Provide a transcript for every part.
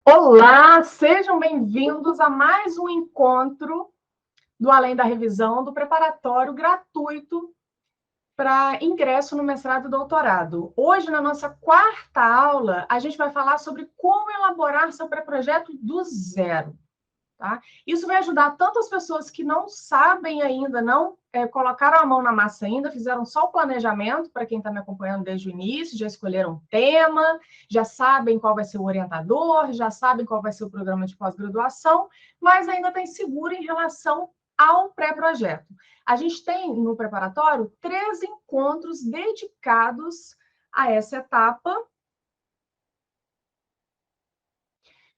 Olá, sejam bem-vindos a mais um encontro do Além da Revisão, do preparatório gratuito para ingresso no mestrado e doutorado. Hoje, na nossa quarta aula, a gente vai falar sobre como elaborar seu pré-projeto do zero. Tá? Isso vai ajudar tanto as pessoas que não sabem ainda, não colocaram a mão na massa ainda, fizeram só o planejamento, para quem está me acompanhando desde o início, já escolheram o tema, já sabem qual vai ser o orientador, já sabem qual vai ser o programa de pós-graduação, mas ainda está inseguro em relação ao pré-projeto. A gente tem no preparatório 3 encontros dedicados a essa etapa,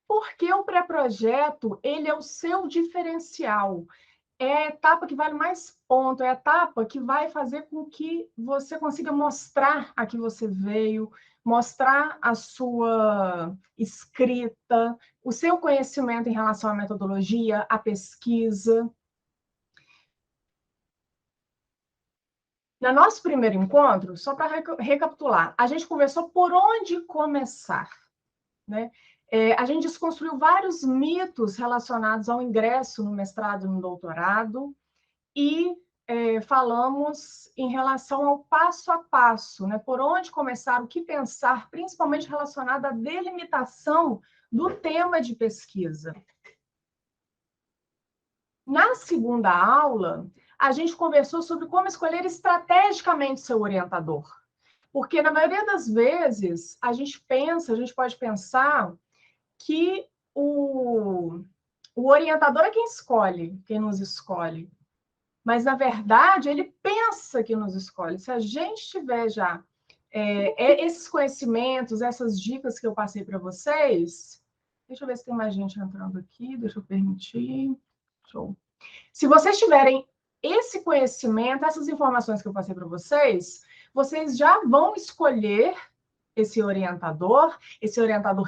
porque o pré-projeto ele é o seu diferencial. É a etapa que vale mais ponto, é a etapa que vai fazer com que você consiga mostrar a que você veio, mostrar a sua escrita, o seu conhecimento em relação à metodologia, à pesquisa. No nosso primeiro encontro, só para recapitular, a gente conversou por onde começar, né? A gente desconstruiu vários mitos relacionados ao ingresso no mestrado e no doutorado, e falamos em relação ao passo a passo, né? Por onde começar, o que pensar, principalmente relacionado à delimitação do tema de pesquisa. Na segunda aula, a gente conversou sobre como escolher estrategicamente seu orientador. Porque, na maioria das vezes, a gente pode pensar que o orientador é quem escolhe, quem nos escolhe. Mas, na verdade, ele pensa que nos escolhe. Se a gente tiver já esses conhecimentos, essas dicas que eu passei para vocês... Deixa eu ver se tem mais gente entrando aqui, deixa eu permitir. Show. Se vocês tiverem esse conhecimento, essas informações que eu passei para vocês, vocês já vão escolher esse orientador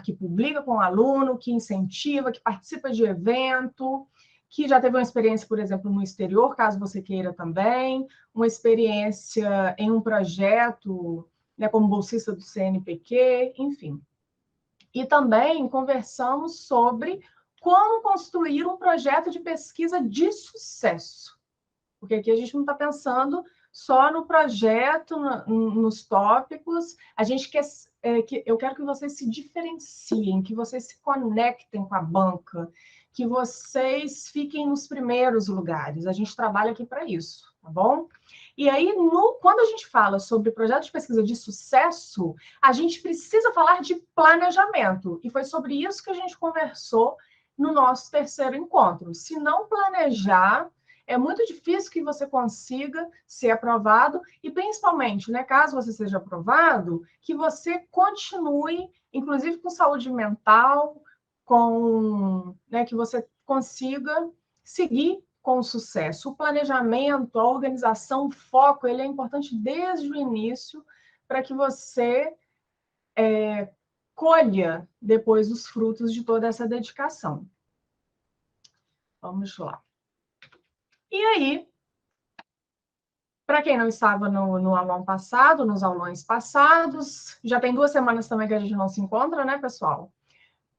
que publica com o aluno, que incentiva, que participa de evento, que já teve uma experiência, por exemplo, no exterior, caso você queira também, uma experiência em um projeto, né, como bolsista do CNPq, enfim. E também conversamos sobre como construir um projeto de pesquisa de sucesso. Porque aqui a gente não está pensando só no projeto, nos tópicos. A gente quer, eu quero que vocês se diferenciem, que vocês se conectem com a banca, que vocês fiquem nos primeiros lugares. A gente trabalha aqui para isso, tá bom? E aí, quando a gente fala sobre projeto de pesquisa de sucesso, a gente precisa falar de planejamento. E foi sobre isso que a gente conversou no nosso terceiro encontro. Se não planejar, é muito difícil que você consiga ser aprovado e, principalmente, né, caso você seja aprovado, que você continue, inclusive com saúde mental, né, que você consiga seguir com sucesso. O planejamento, a organização, o foco, ele é importante desde o início para que você colha depois os frutos de toda essa dedicação. Vamos lá. E aí, para quem não estava no aulão passado, nos aulões passados, já tem 2 semanas também que a gente não se encontra, né, pessoal?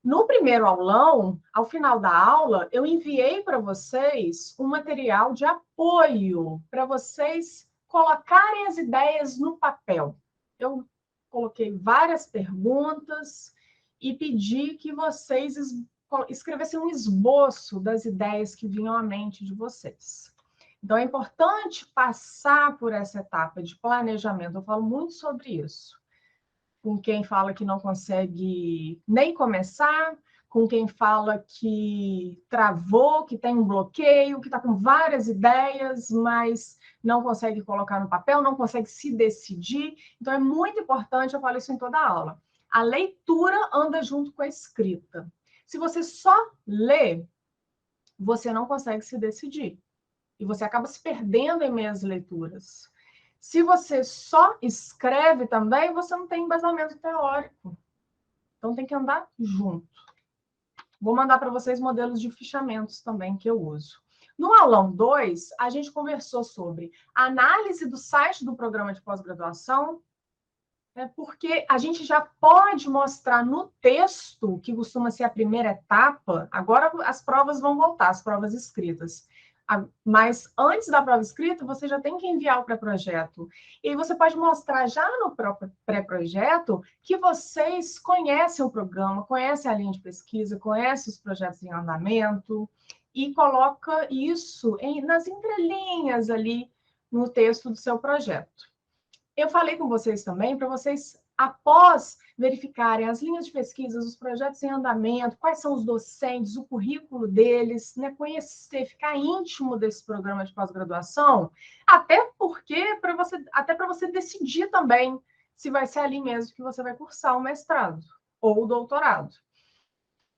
No primeiro aulão, ao final da aula, eu enviei para vocês um material de apoio para vocês colocarem as ideias no papel. Eu coloquei várias perguntas e pedi que vocês escrevessem um esboço das ideias que vinham à mente de vocês. Então, é importante passar por essa etapa de planejamento. Eu falo muito sobre isso. Com quem fala que não consegue nem começar, com quem fala que travou, que tem um bloqueio, que está com várias ideias, mas não consegue colocar no papel, não consegue se decidir. Então, é muito importante, eu falo isso em toda a aula. A leitura anda junto com a escrita. Se você só lê, você não consegue se decidir. E você acaba se perdendo em meias leituras. Se você só escreve também, você não tem embasamento teórico. Então, tem que andar junto. Vou mandar para vocês modelos de fichamentos também que eu uso. No aulão 2, a gente conversou sobre análise do site do programa de pós-graduação, porque a gente já pode mostrar no texto, que costuma ser a primeira etapa, agora as provas vão voltar, as provas escritas. Mas antes da prova escrita, você já tem que enviar o pré-projeto. E aí você pode mostrar já no próprio pré-projeto que vocês conhecem o programa, conhecem a linha de pesquisa, conhecem os projetos em andamento, e coloca isso nas entrelinhas ali no texto do seu projeto. Eu falei com vocês também para vocês, após verificarem as linhas de pesquisa, os projetos em andamento, quais são os docentes, o currículo deles, né, conhecer, ficar íntimo desse programa de pós-graduação, até para você decidir também se vai ser ali mesmo que você vai cursar o mestrado ou o doutorado.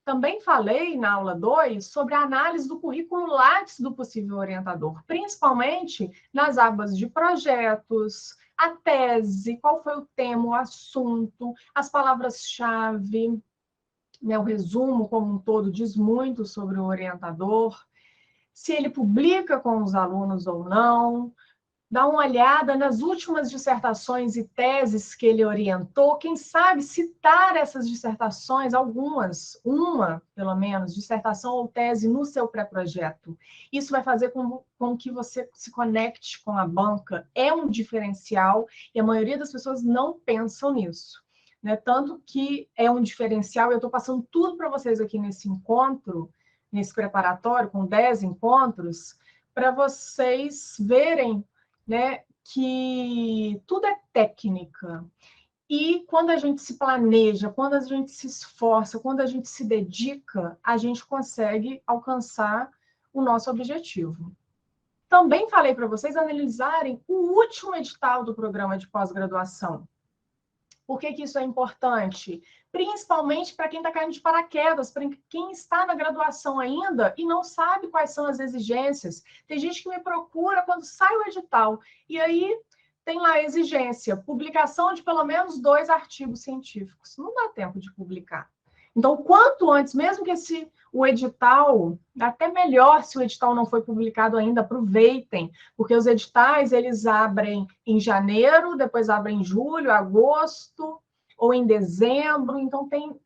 Também falei na aula 2 sobre a análise do currículo Lattes do possível orientador, principalmente nas abas de projetos, a tese, qual foi o tema, o assunto, as palavras-chave, né, o resumo como um todo diz muito sobre o orientador, se ele publica com os alunos ou não, dá uma olhada nas últimas dissertações e teses que ele orientou, quem sabe citar essas dissertações, algumas, uma, pelo menos, dissertação ou tese no seu pré-projeto. Isso vai fazer com que você se conecte com a banca, é um diferencial, e a maioria das pessoas não pensam nisso. Né? Tanto que é um diferencial, eu estou passando tudo para vocês aqui nesse encontro, nesse preparatório, com 10 encontros, para vocês verem, né, que tudo é técnica. E quando a gente se planeja, quando a gente se esforça, quando a gente se dedica, a gente consegue alcançar o nosso objetivo. Também falei para vocês analisarem o último edital do programa de pós-graduação. Por que isso é importante? Principalmente para quem está caindo de paraquedas, para quem está na graduação ainda e não sabe quais são as exigências. Tem gente que me procura quando sai o edital, e aí tem lá a exigência, publicação de pelo menos 2 artigos científicos. Não dá tempo de publicar. Então, quanto antes, mesmo que o edital, até melhor se o edital não foi publicado ainda, aproveitem, porque os editais, eles abrem em janeiro, depois abrem em julho, agosto, ou em dezembro, então tem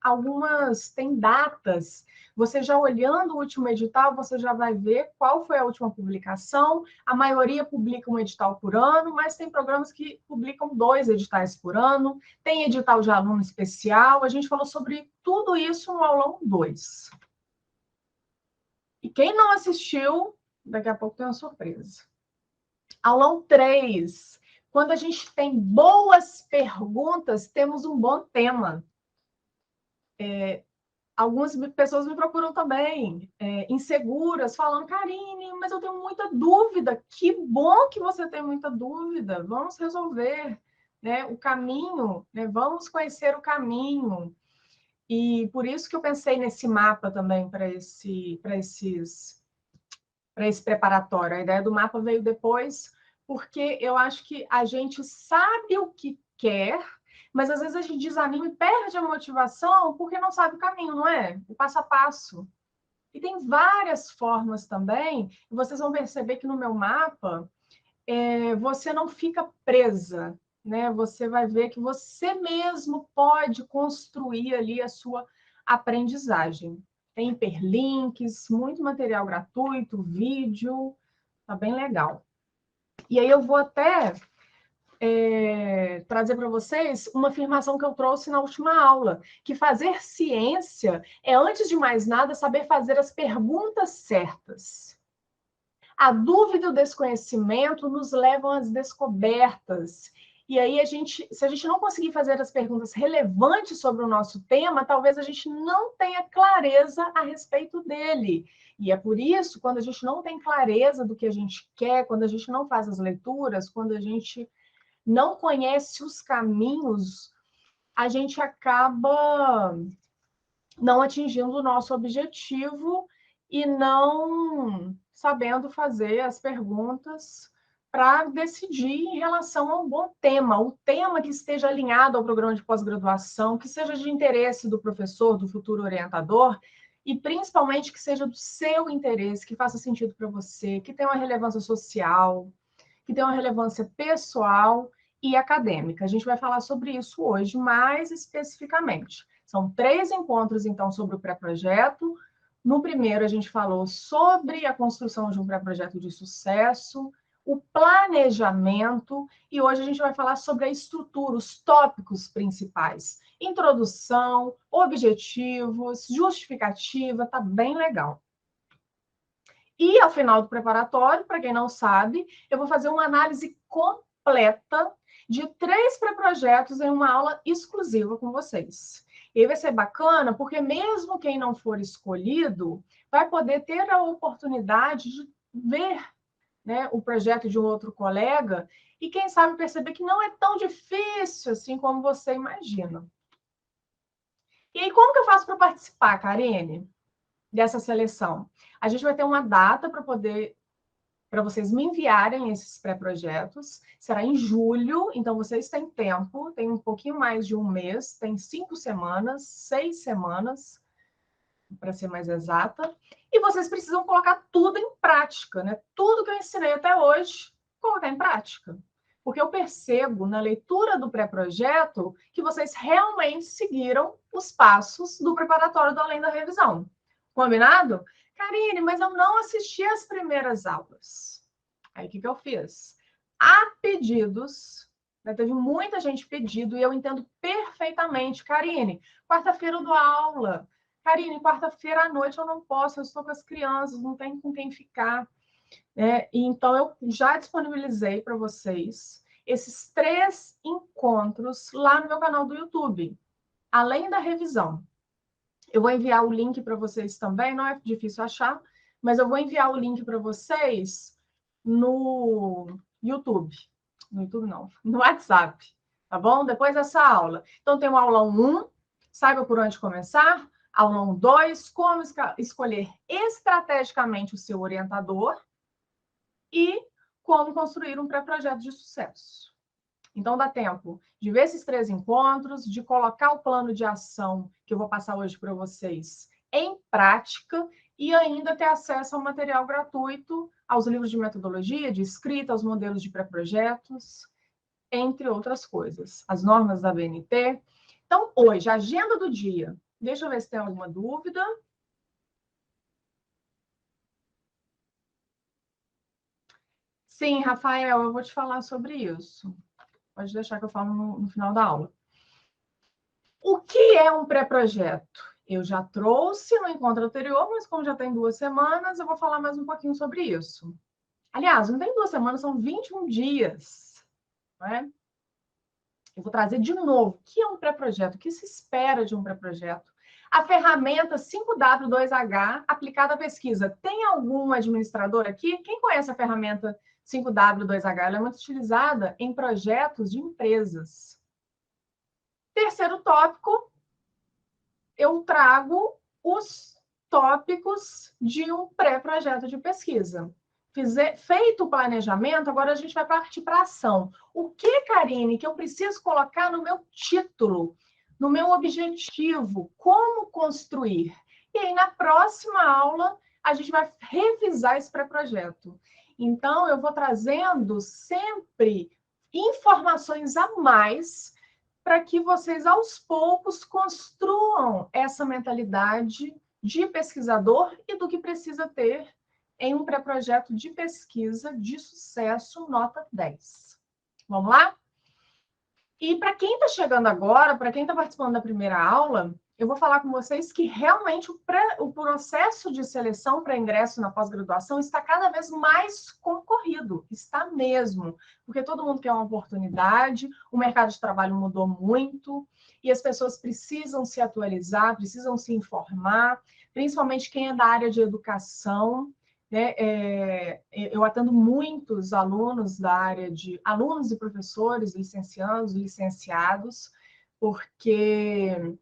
datas. Você já olhando o último edital, você já vai ver qual foi a última publicação. A maioria publica um edital por ano, mas tem programas que publicam 2 editais por ano. Tem edital de aluno especial. A gente falou sobre tudo isso no aulão 2. E quem não assistiu, daqui a pouco tem uma surpresa. Aulão 3. Quando a gente tem boas perguntas, temos um bom tema. Algumas pessoas me procuram também, inseguras, falando, Karine, mas eu tenho muita dúvida. Que bom que você tem muita dúvida. Vamos resolver, né, o caminho, né? Vamos conhecer o caminho. E por isso que eu pensei nesse mapa também para esse preparatório. A ideia do mapa veio depois, porque eu acho que a gente sabe o que quer, mas às vezes a gente desanima e perde a motivação porque não sabe o caminho, não é? O passo a passo. E tem várias formas também, e vocês vão perceber que no meu mapa você não fica presa, né? Você vai ver que você mesmo pode construir ali a sua aprendizagem. Tem hiperlinks, muito material gratuito, vídeo, tá bem legal. E aí eu vou até trazer para vocês uma afirmação que eu trouxe na última aula, que fazer ciência é, antes de mais nada, saber fazer as perguntas certas. A dúvida e o desconhecimento nos levam às descobertas. E aí, se a gente não conseguir fazer as perguntas relevantes sobre o nosso tema, talvez a gente não tenha clareza a respeito dele. E é por isso, quando a gente não tem clareza do que a gente quer, quando a gente não faz as leituras, quando a gente não conhece os caminhos, a gente acaba não atingindo o nosso objetivo e não sabendo fazer as perguntas para decidir em relação a um bom tema, o tema que esteja alinhado ao programa de pós-graduação, que seja de interesse do professor, do futuro orientador, e principalmente que seja do seu interesse, que faça sentido para você, que tenha uma relevância social, que tenha uma relevância pessoal e acadêmica. A gente vai falar sobre isso hoje mais especificamente. São 3 encontros, então, sobre o pré-projeto. No primeiro, a gente falou sobre a construção de um pré-projeto de sucesso, o planejamento, e hoje a gente vai falar sobre a estrutura, os tópicos principais. Introdução, objetivos, justificativa, tá bem legal. E ao final do preparatório, para quem não sabe, eu vou fazer uma análise completa de 3 pré-projetos em uma aula exclusiva com vocês. E aí vai ser bacana, porque mesmo quem não for escolhido, vai poder ter a oportunidade de ver, né, o projeto de um outro colega e, quem sabe, perceber que não é tão difícil assim como você imagina. E aí, como que eu faço para participar, Karine, dessa seleção? A gente vai ter uma data para vocês me enviarem esses pré-projetos. Será em julho, então vocês têm tempo, tem um pouquinho mais de um mês, tem 5 semanas, 6 semanas, para ser mais exata. E vocês precisam colocar tudo em prática, né? Tudo que eu ensinei até hoje, colocar em prática. Porque eu percebo na leitura do pré-projeto que vocês realmente seguiram os passos do preparatório do Além da Revisão. Combinado? Karine, mas eu não assisti às primeiras aulas. Aí, o que eu fiz? Há pedidos, né? Teve muita gente pedido e eu entendo perfeitamente. Karine, quarta-feira eu dou aula. Karine, quarta-feira à noite eu não posso, eu estou com as crianças, não tem com quem ficar. Então, eu já disponibilizei para vocês esses 3 encontros lá no meu canal do YouTube, Além da Revisão. Eu vou enviar o link para vocês também, não é difícil achar, mas eu vou enviar o link para vocês no YouTube. No YouTube não, no WhatsApp, tá bom? Depois dessa aula. Então, tem uma aula 1, saiba por onde começar. Aula 2, como escolher estrategicamente o seu orientador. E como construir um pré-projeto de sucesso. Então, dá tempo de ver esses 3 encontros, de colocar o plano de ação que eu vou passar hoje para vocês em prática e ainda ter acesso ao material gratuito, aos livros de metodologia, de escrita, aos modelos de pré-projetos, entre outras coisas. As normas da BNT. Então, hoje, a agenda do dia. Deixa eu ver se tem alguma dúvida. Sim, Rafael, eu vou te falar sobre isso. Pode deixar que eu falo no final da aula. O que é um pré-projeto? Eu já trouxe no encontro anterior, mas como já tem 2 semanas, eu vou falar mais um pouquinho sobre isso. Aliás, não tem 2 semanas, são 21 dias. Não é? Eu vou trazer de novo. O que é um pré-projeto? O que se espera de um pré-projeto? A ferramenta 5W2H aplicada à pesquisa. Tem algum administrador aqui? Quem conhece a ferramenta 5W2H? Ela é muito utilizada em projetos de empresas. Terceiro tópico, eu trago os tópicos de um pré-projeto de pesquisa. Feito o planejamento, agora a gente vai partir para a ação. O que, Karine, que eu preciso colocar no meu título, no meu objetivo? Como construir? E aí, na próxima aula, a gente vai revisar esse pré-projeto. Então, eu vou trazendo sempre informações a mais para que vocês, aos poucos, construam essa mentalidade de pesquisador e do que precisa ter em um pré-projeto de pesquisa de sucesso, nota 10. Vamos lá? E para quem está chegando agora, para quem está participando da primeira aula, eu vou falar com vocês que realmente o processo de seleção para ingresso na pós-graduação está cada vez mais concorrido, está mesmo, porque todo mundo quer uma oportunidade, o mercado de trabalho mudou muito e as pessoas precisam se atualizar, precisam se informar, principalmente quem é da área de educação. Eu atendo muitos alunos da área de alunos e professores, licenciados, licenciados, porque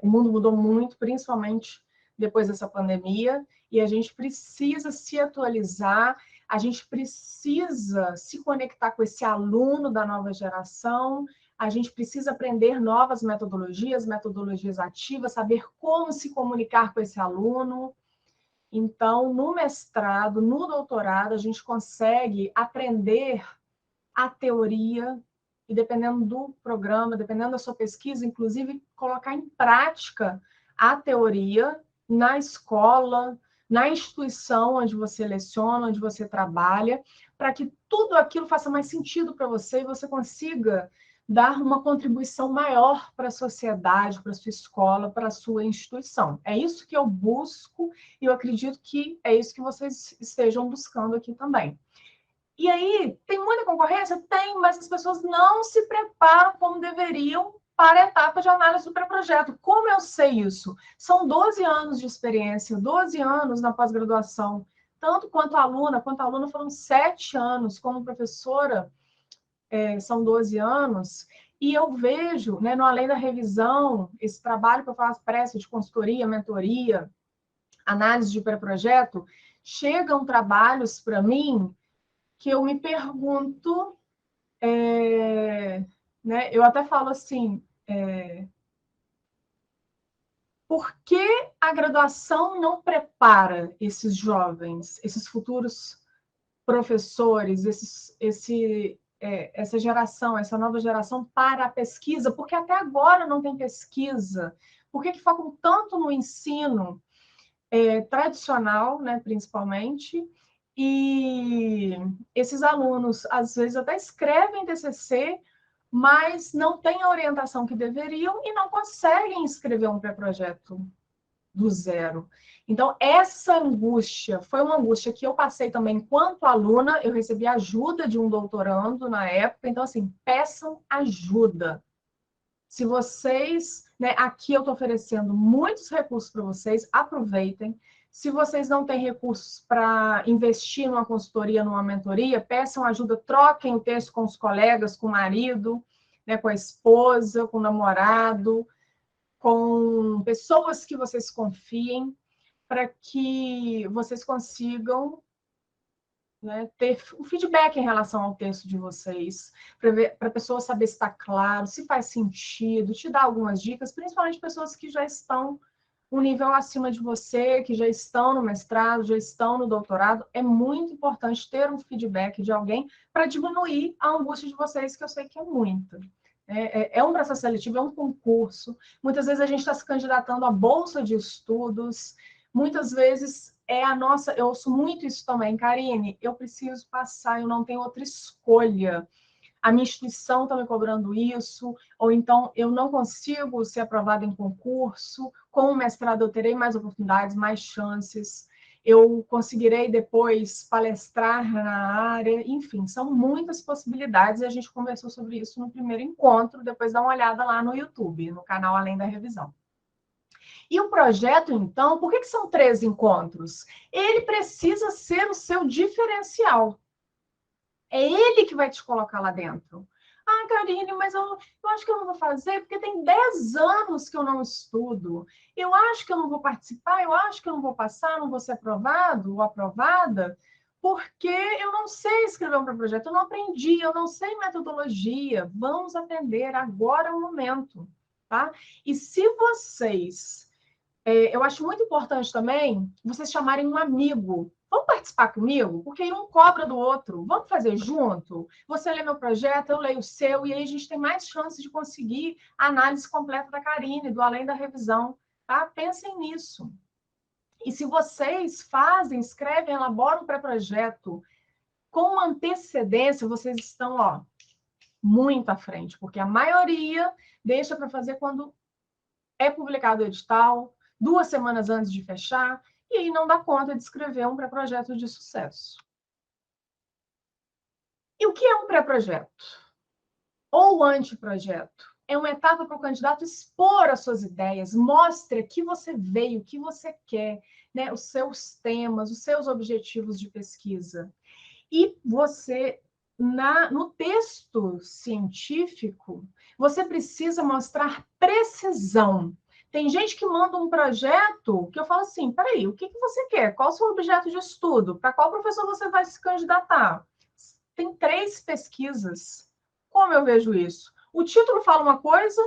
o mundo mudou muito, principalmente depois dessa pandemia, e a gente precisa se atualizar, a gente precisa se conectar com esse aluno da nova geração, a gente precisa aprender novas metodologias, metodologias ativas, saber como se comunicar com esse aluno. Então, no mestrado, no doutorado, a gente consegue aprender a teoria, e dependendo do programa, dependendo da sua pesquisa, inclusive colocar em prática a teoria na escola, na instituição onde você leciona, onde você trabalha, para que tudo aquilo faça mais sentido para você e você consiga dar uma contribuição maior para a sociedade, para a sua escola, para a sua instituição. É isso que eu busco e eu acredito que é isso que vocês estejam buscando aqui também. E aí, tem muita concorrência? Tem, mas as pessoas não se preparam como deveriam para a etapa de análise do pré-projeto. Como eu sei isso? São 12 anos de experiência, 12 anos na pós-graduação. Tanto quanto aluna foram 7 anos. Como professora, são 12 anos. E eu vejo, né, no Além da Revisão, esse trabalho que eu faço, prece de consultoria, mentoria, análise de pré-projeto, chegam trabalhos para mim que eu me pergunto, né, eu até falo assim, por que a graduação não prepara esses jovens, esses futuros professores, essa geração, essa nova geração para a pesquisa? Porque até agora não tem pesquisa. Por que focam tanto no ensino tradicional, né, principalmente? E esses alunos, às vezes, até escrevem TCC, mas não têm a orientação que deveriam e não conseguem escrever um pré-projeto do zero. Então, essa angústia foi uma angústia que eu passei também enquanto aluna. Eu recebi ajuda de um doutorando na época. Então, assim, peçam ajuda. Se vocês, né, aqui eu estou oferecendo muitos recursos para vocês, aproveitem. Se vocês não têm recursos para investir numa consultoria, numa mentoria, peçam ajuda, troquem o texto com os colegas, com o marido, né, com a esposa, com o namorado, com pessoas que vocês confiem, para que vocês consigam, né, ter um feedback em relação ao texto de vocês, para a pessoa saber se está claro, se faz sentido, te dar algumas dicas, principalmente pessoas que já estão um nível acima de você, que já estão no mestrado, já estão no doutorado. É muito importante ter um feedback de alguém para diminuir a angústia de vocês, que eu sei que é muita. É um processo seletivo, é um concurso. Muitas vezes a gente está se candidatando à bolsa de estudos, muitas vezes eu ouço muito isso também, Karine, eu preciso passar, eu não tenho outra escolha. A minha instituição está me cobrando isso, ou então eu não consigo ser aprovada em concurso, com o mestrado eu terei mais oportunidades, mais chances, eu conseguirei depois palestrar na área, enfim, são muitas possibilidades, e a gente conversou sobre isso no primeiro encontro, depois dá uma olhada lá no YouTube, no canal Além da Revisão. E o projeto, então, por que são 3 encontros? Ele precisa ser o seu diferencial. É ele que vai te colocar lá dentro. Ah, Karine, mas eu acho que eu não vou fazer, porque tem 10 anos que eu não estudo. Eu acho que eu não vou participar, eu acho que eu não vou passar, não vou ser aprovado ou aprovada, porque eu não sei escrever um projeto, eu não aprendi, eu não sei metodologia. Vamos aprender, agora é o momento, tá? E se vocês eu acho muito importante também vocês chamarem um amigo. Vamos participar comigo? Porque aí um cobra do outro. Vamos fazer junto? Você lê meu projeto, eu leio o seu, e aí a gente tem mais chances de conseguir a análise completa da Karine, do Além da Revisão. Tá? Pensem nisso. E se vocês fazem, escrevem, elaboram um pré-projeto com antecedência, vocês estão muito à frente, porque a maioria deixa para fazer quando é publicado o edital, 2 semanas antes de fechar, e aí não dá conta de escrever um pré-projeto de sucesso. E o que é um pré-projeto? Ou anteprojeto? É uma etapa para o candidato expor as suas ideias, mostre que você veio, o que você quer, né? Os seus temas, os seus objetivos de pesquisa. E você, no texto científico, você precisa mostrar precisão. Tem gente que manda um projeto que eu falo assim, peraí, o que você quer? Qual o seu objeto de estudo? Para qual professor você vai se candidatar? Tem 3 pesquisas. Como eu vejo isso? O título fala uma coisa,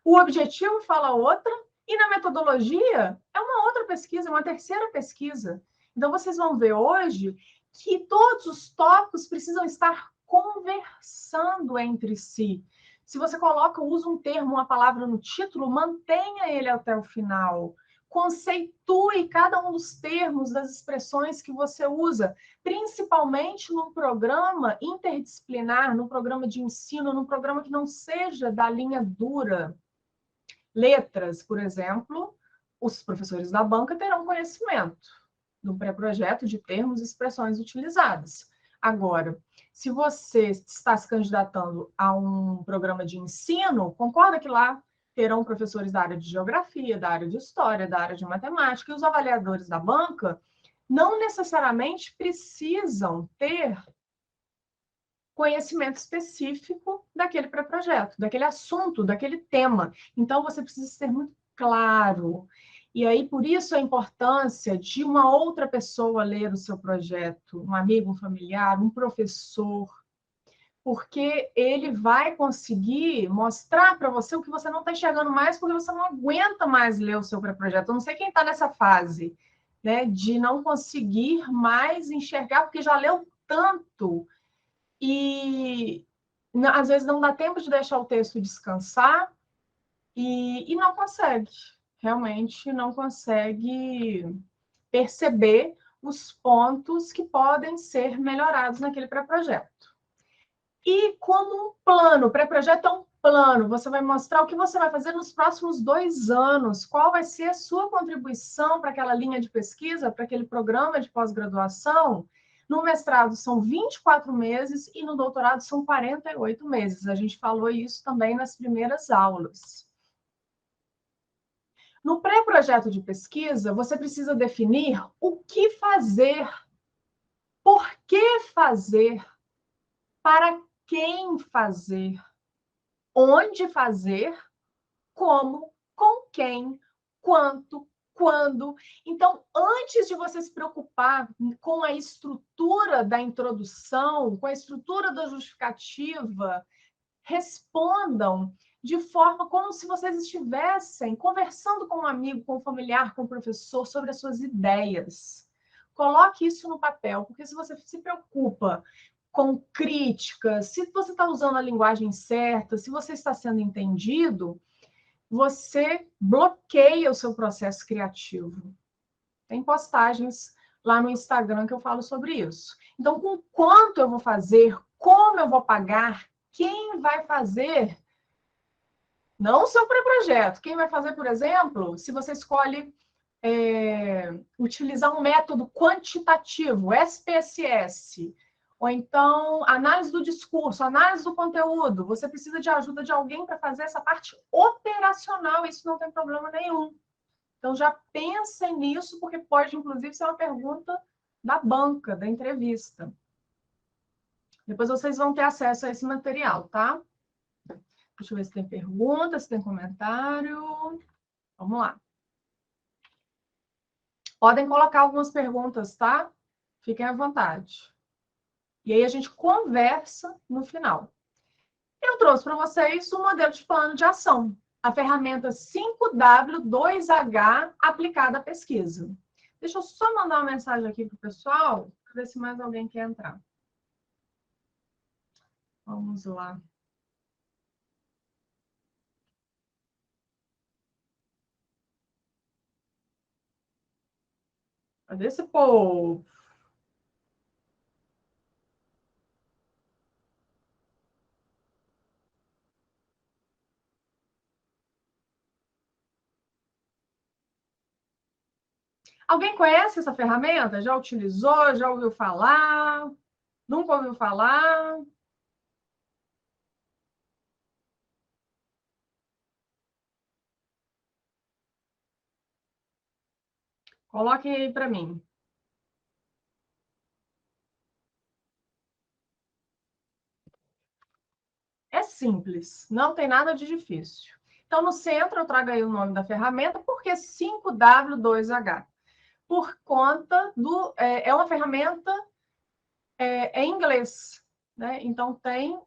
o objetivo fala outra, e na metodologia é uma outra pesquisa, uma terceira pesquisa. Então, vocês vão ver hoje que todos os tópicos precisam estar conversando entre si. Se você usa um termo, uma palavra no título, mantenha ele até o final. Conceitue cada um dos termos, das expressões que você usa, principalmente num programa interdisciplinar, num programa de ensino, num programa que não seja da linha dura. Letras, por exemplo, os professores da banca terão conhecimento do pré-projeto de termos e expressões utilizadas. Agora, se você está se candidatando a um programa de ensino, concorda que lá terão professores da área de geografia, da área de história, da área de matemática, e os avaliadores da banca não necessariamente precisam ter conhecimento específico daquele pré-projeto, daquele assunto, daquele tema. Então, você precisa ser muito claro. E aí, por isso, a importância de uma outra pessoa ler o seu projeto, um amigo, um familiar, um professor, porque ele vai conseguir mostrar para você o que você não está enxergando mais, porque você não aguenta mais ler o seu pré-projeto. Eu não sei quem está nessa fase, né, de não conseguir mais enxergar, porque já leu tanto, e às vezes não dá tempo de deixar o texto descansar, e não consegue, realmente não consegue perceber os pontos que podem ser melhorados naquele pré-projeto. E como um plano, pré-projeto é um plano, você vai mostrar o que você vai fazer nos próximos 2 anos, qual vai ser a sua contribuição para aquela linha de pesquisa, para aquele programa de pós-graduação. No mestrado são 24 meses e no doutorado são 48 meses. A gente falou isso também nas primeiras aulas. No pré-projeto de pesquisa, você precisa definir o que fazer, por que fazer, para quem fazer, onde fazer, como, com quem, quanto, quando. Então, antes de você se preocupar com a estrutura da introdução, com a estrutura da justificativa, respondam de forma como se vocês estivessem conversando com um amigo, com um familiar, com um professor sobre as suas ideias. Coloque isso no papel, porque se você se preocupa com críticas, se você está usando a linguagem certa, se você está sendo entendido, você bloqueia o seu processo criativo. Tem postagens lá no Instagram que eu falo sobre isso. Então, com quanto eu vou fazer, como eu vou pagar, quem vai fazer, não o seu pré-projeto. Quem vai fazer, por exemplo, se você escolhe utilizar um método quantitativo, SPSS, ou então análise do discurso, análise do conteúdo, você precisa de ajuda de alguém para fazer essa parte operacional, isso não tem problema nenhum. Então, já pensem nisso, porque pode, inclusive, ser uma pergunta da banca, da entrevista. Depois vocês vão ter acesso a esse material, tá? Deixa eu ver se tem pergunta, se tem comentário. Vamos lá. Podem colocar algumas perguntas, tá? Fiquem à vontade. E aí a gente conversa no final. Eu trouxe para vocês o modelo de plano de ação, a ferramenta 5W2H aplicada à pesquisa. Deixa eu só mandar uma mensagem aqui para o pessoal, para ver se mais alguém quer entrar. Vamos lá. Cadê esse povo? Alguém conhece essa ferramenta? Já utilizou? Já ouviu falar? Nunca ouviu falar? Coloquem aí para mim. É simples, não tem nada de difícil. Então, no centro, eu trago aí o nome da ferramenta, porque 5W2H. Por conta do... É uma ferramenta em inglês, né? Então, tem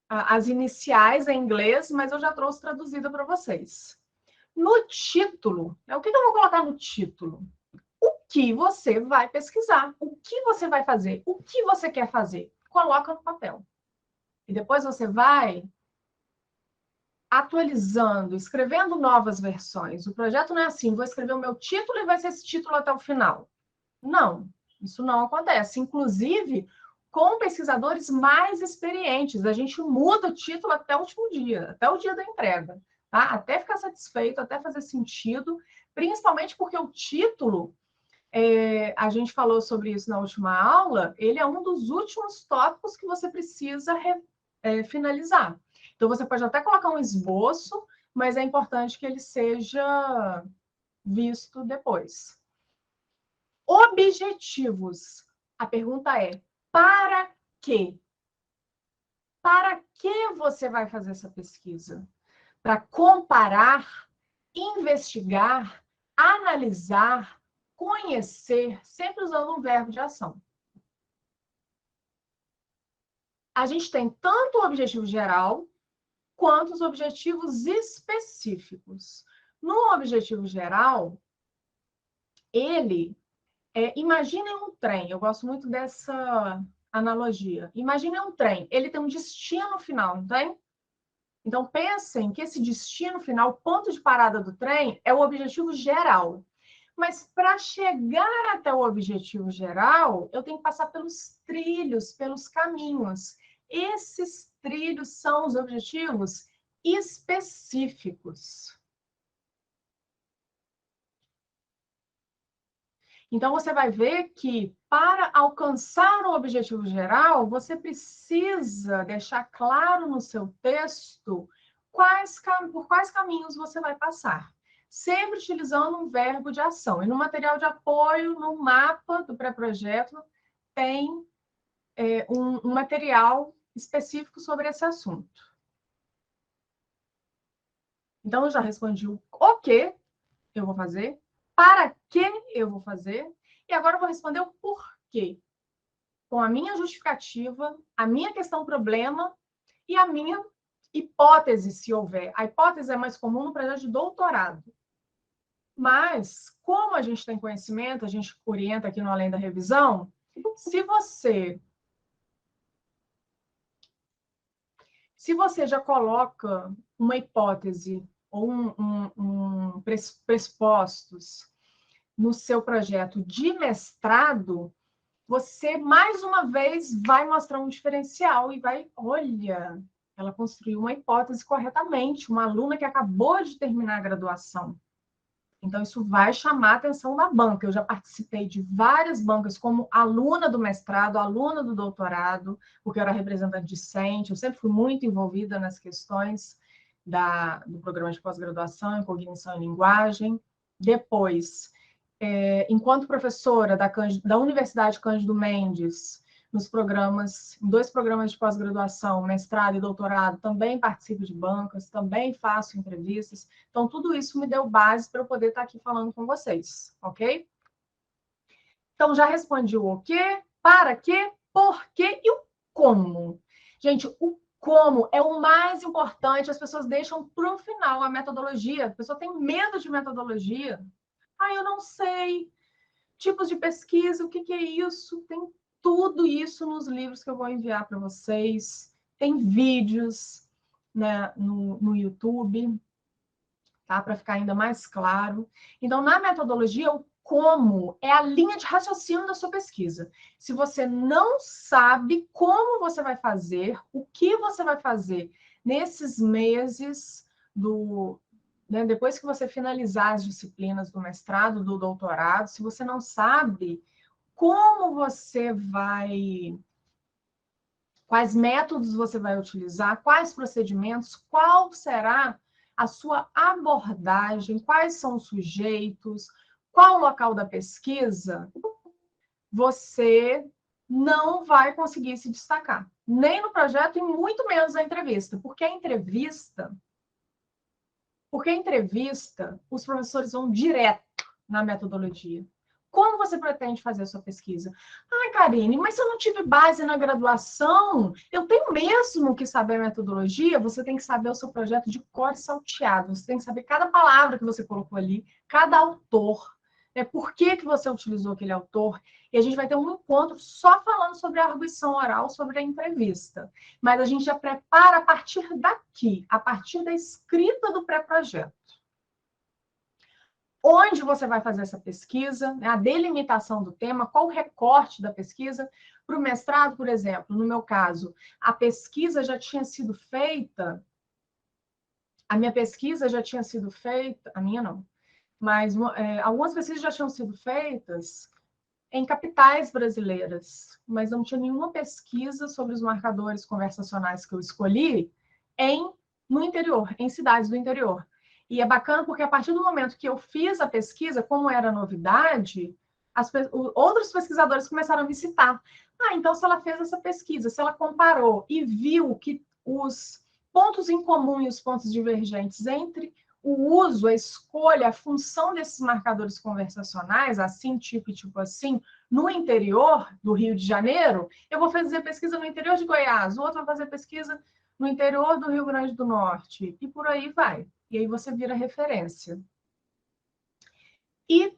as iniciais em inglês, mas eu já trouxe traduzida para vocês. No título, o que eu vou colocar no título? O que você vai pesquisar? O que você vai fazer? O que você quer fazer? coloca no papel. E depois você vai atualizando, escrevendo novas versões. O projeto não é assim, vou escrever o meu título e vai ser esse título até o final. Não, isso não acontece. Inclusive, com pesquisadores mais experientes, a gente muda o título até o último dia, até o dia da entrega, tá? Até ficar satisfeito, até fazer sentido, principalmente porque o título, a gente falou sobre isso na última aula, ele é um dos últimos tópicos que você precisa finalizar. Então, você pode até colocar um esboço, mas é importante que ele seja visto depois. Objetivos. A pergunta é, para quê? Para que você vai fazer essa pesquisa? Para comparar, investigar, analisar, conhecer, sempre usando um verbo de ação. A gente tem tanto o objetivo geral, quanto os objetivos específicos. No objetivo geral, imagine um trem, eu gosto muito dessa analogia. Imagine um trem, ele tem um destino final, não tem? Então, pensem que esse destino final, o ponto de parada do trem, é o objetivo geral. Mas para chegar até o objetivo geral, eu tenho que passar pelos trilhos, pelos caminhos. Esses trilhos são os objetivos específicos. Então, você vai ver que, para alcançar o objetivo geral, você precisa deixar claro no seu texto por quais caminhos você vai passar. Sempre utilizando um verbo de ação. E no material de apoio, no mapa do pré-projeto, tem um material específico sobre esse assunto. Então, eu já respondi o que eu vou fazer, para que eu vou fazer, e agora eu vou responder o porquê, com a minha justificativa, a minha questão-problema e a minha hipótese, se houver. A hipótese é mais comum no projeto de doutorado. Mas, como a gente tem conhecimento, a gente orienta aqui no Além da Revisão, se você já coloca uma hipótese ou pressupostos no seu projeto de mestrado, você, mais uma vez, vai mostrar um diferencial e vai, olha, ela construiu uma hipótese corretamente, uma aluna que acabou de terminar a graduação. Então, isso vai chamar a atenção da banca. Eu já participei de várias bancas como aluna do mestrado, aluna do doutorado, porque eu era representante discente, eu sempre fui muito envolvida nas questões do programa de pós-graduação em cognição e linguagem. Depois, enquanto professora da Universidade Cândido Mendes, em 2 programas de pós-graduação, mestrado e doutorado, também participo de bancas, também faço entrevistas. Então, tudo isso me deu base para eu poder estar aqui falando com vocês, ok? Então, já respondi o quê, para quê, por quê e o como. Gente, o como é o mais importante, as pessoas deixam para o final a metodologia. A pessoa tem medo de metodologia. Eu não sei. Tipos de pesquisa, o que é isso? Tem tudo isso nos livros que eu vou enviar para vocês. Tem vídeos, né, no YouTube, tá? Para ficar ainda mais claro. Então, na metodologia, o como é a linha de raciocínio da sua pesquisa. Se você não sabe como você vai fazer, o que você vai fazer nesses meses depois que você finalizar as disciplinas do mestrado, do doutorado, se você não sabe como você vai, quais métodos você vai utilizar, quais procedimentos, qual será a sua abordagem, quais são os sujeitos, qual o local da pesquisa, você não vai conseguir se destacar, nem no projeto e muito menos na entrevista, porque a entrevista, os professores vão direto na metodologia. Como você pretende fazer a sua pesquisa? Karine, mas se eu não tive base na graduação, eu tenho mesmo que saber a metodologia? Você tem que saber o seu projeto de cor e salteado. Você tem que saber cada palavra que você colocou ali, cada autor. Por que você utilizou aquele autor? E a gente vai ter um encontro só falando sobre a arguição oral, sobre a entrevista. Mas a gente já prepara a partir daqui, a partir da escrita do pré-projeto. Onde você vai fazer essa pesquisa, né? A delimitação do tema, qual o recorte da pesquisa. Para o mestrado, por exemplo, no meu caso, a pesquisa já tinha sido feita, a minha pesquisa já tinha sido feita, a minha não, mas algumas pesquisas já tinham sido feitas em capitais brasileiras, mas não tinha nenhuma pesquisa sobre os marcadores conversacionais que eu escolhi no interior, em cidades do interior. E é bacana porque a partir do momento que eu fiz a pesquisa, como era novidade, outros pesquisadores começaram a me citar. Então se ela fez essa pesquisa, se ela comparou e viu que os pontos em comum e os pontos divergentes entre o uso, a escolha, a função desses marcadores conversacionais, assim, tipo e tipo assim, no interior do Rio de Janeiro, eu vou fazer pesquisa no interior de Goiás, o outro vai fazer pesquisa no interior do Rio Grande do Norte, e por aí vai. E aí você vira referência. E,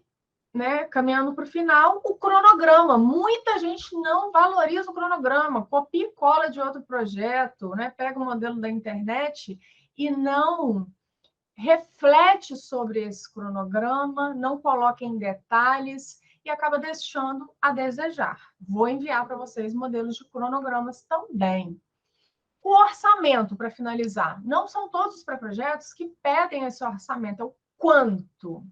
né, caminhando para o final, o cronograma. Muita gente não valoriza o cronograma, copia e cola de outro projeto, né? Pega o modelo da internet e não reflete sobre esse cronograma, não coloca em detalhes e acaba deixando a desejar. Vou enviar para vocês modelos de cronogramas também. O orçamento, para finalizar. Não são todos os pré-projetos que pedem esse orçamento, é o quanto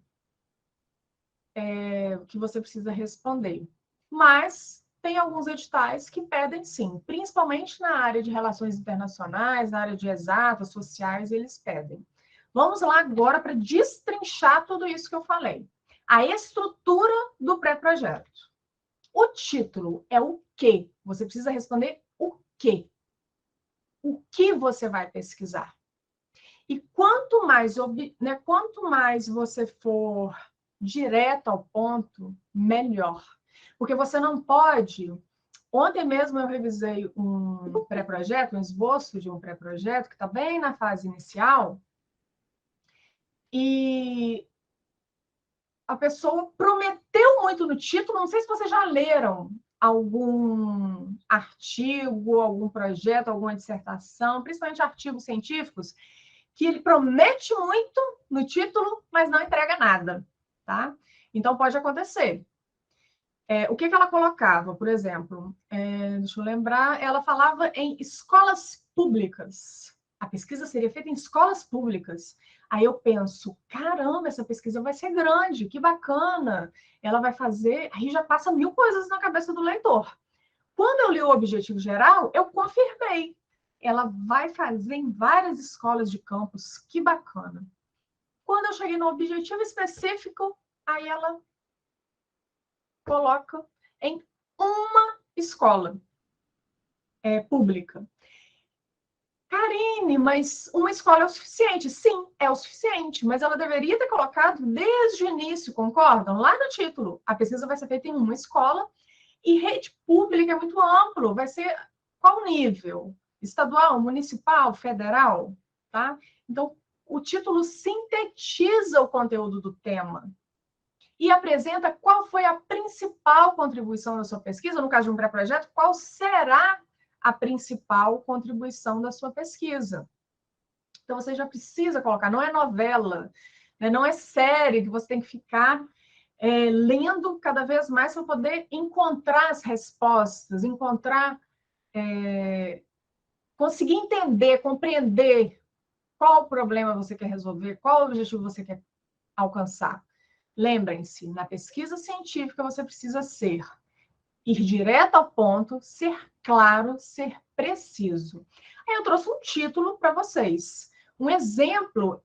que você precisa responder. Mas tem alguns editais que pedem sim, principalmente na área de relações internacionais, na área de exatas, sociais, eles pedem. Vamos lá agora para destrinchar tudo isso que eu falei. A estrutura do pré-projeto. O título é o quê? Você precisa responder o quê? O que você vai pesquisar? E quanto mais você for direto ao ponto, melhor. Porque você não pode... Ontem mesmo eu revisei um pré-projeto, um esboço de um pré-projeto, que está bem na fase inicial, e a pessoa prometeu muito no título. Não sei se vocês já leram algum artigo, algum projeto, alguma dissertação, principalmente artigos científicos, que ele promete muito no título, mas não entrega nada, tá? Então, pode acontecer. O que ela colocava, por exemplo? Deixa eu lembrar, ela falava em escolas públicas. A pesquisa seria feita em escolas públicas. Aí eu penso, caramba, essa pesquisa vai ser grande, que bacana. Ela vai fazer... Aí já passa 1000 coisas na cabeça do leitor. Quando eu li o objetivo geral, eu confirmei. Ela vai fazer em várias escolas de campus, que bacana. Quando eu cheguei no objetivo específico, aí ela coloca em uma escola pública. Karine, mas uma escola é o suficiente? Sim, é o suficiente, mas ela deveria ter colocado desde o início, concordam? Lá no título, a pesquisa vai ser feita em uma escola e rede pública é muito amplo, vai ser qual nível? Estadual, municipal, federal? Tá? Então, o título sintetiza o conteúdo do tema e apresenta qual foi a principal contribuição da sua pesquisa, no caso de um pré-projeto, qual será a principal contribuição da sua pesquisa. Então, você já precisa colocar, não é novela, né? Não é série que você tem que ficar lendo cada vez mais para poder encontrar as respostas, conseguir entender, compreender qual o problema você quer resolver, qual o objetivo você quer alcançar. Lembrem-se, na pesquisa científica você precisa ir direto ao ponto, ser claro, ser preciso. Aí eu trouxe um título para vocês. Um exemplo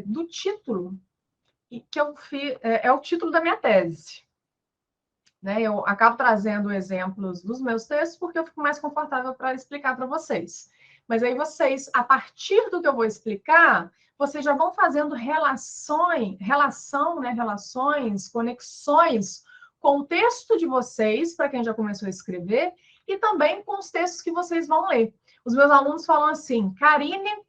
do título, que eu fiz, é o título da minha tese. Né? Eu acabo trazendo exemplos dos meus textos porque eu fico mais confortável para explicar para vocês. Mas aí vocês, a partir do que eu vou explicar, vocês já vão fazendo relações, conexões com o texto de vocês, para quem já começou a escrever, e também com os textos que vocês vão ler. Os meus alunos falam assim, Karine,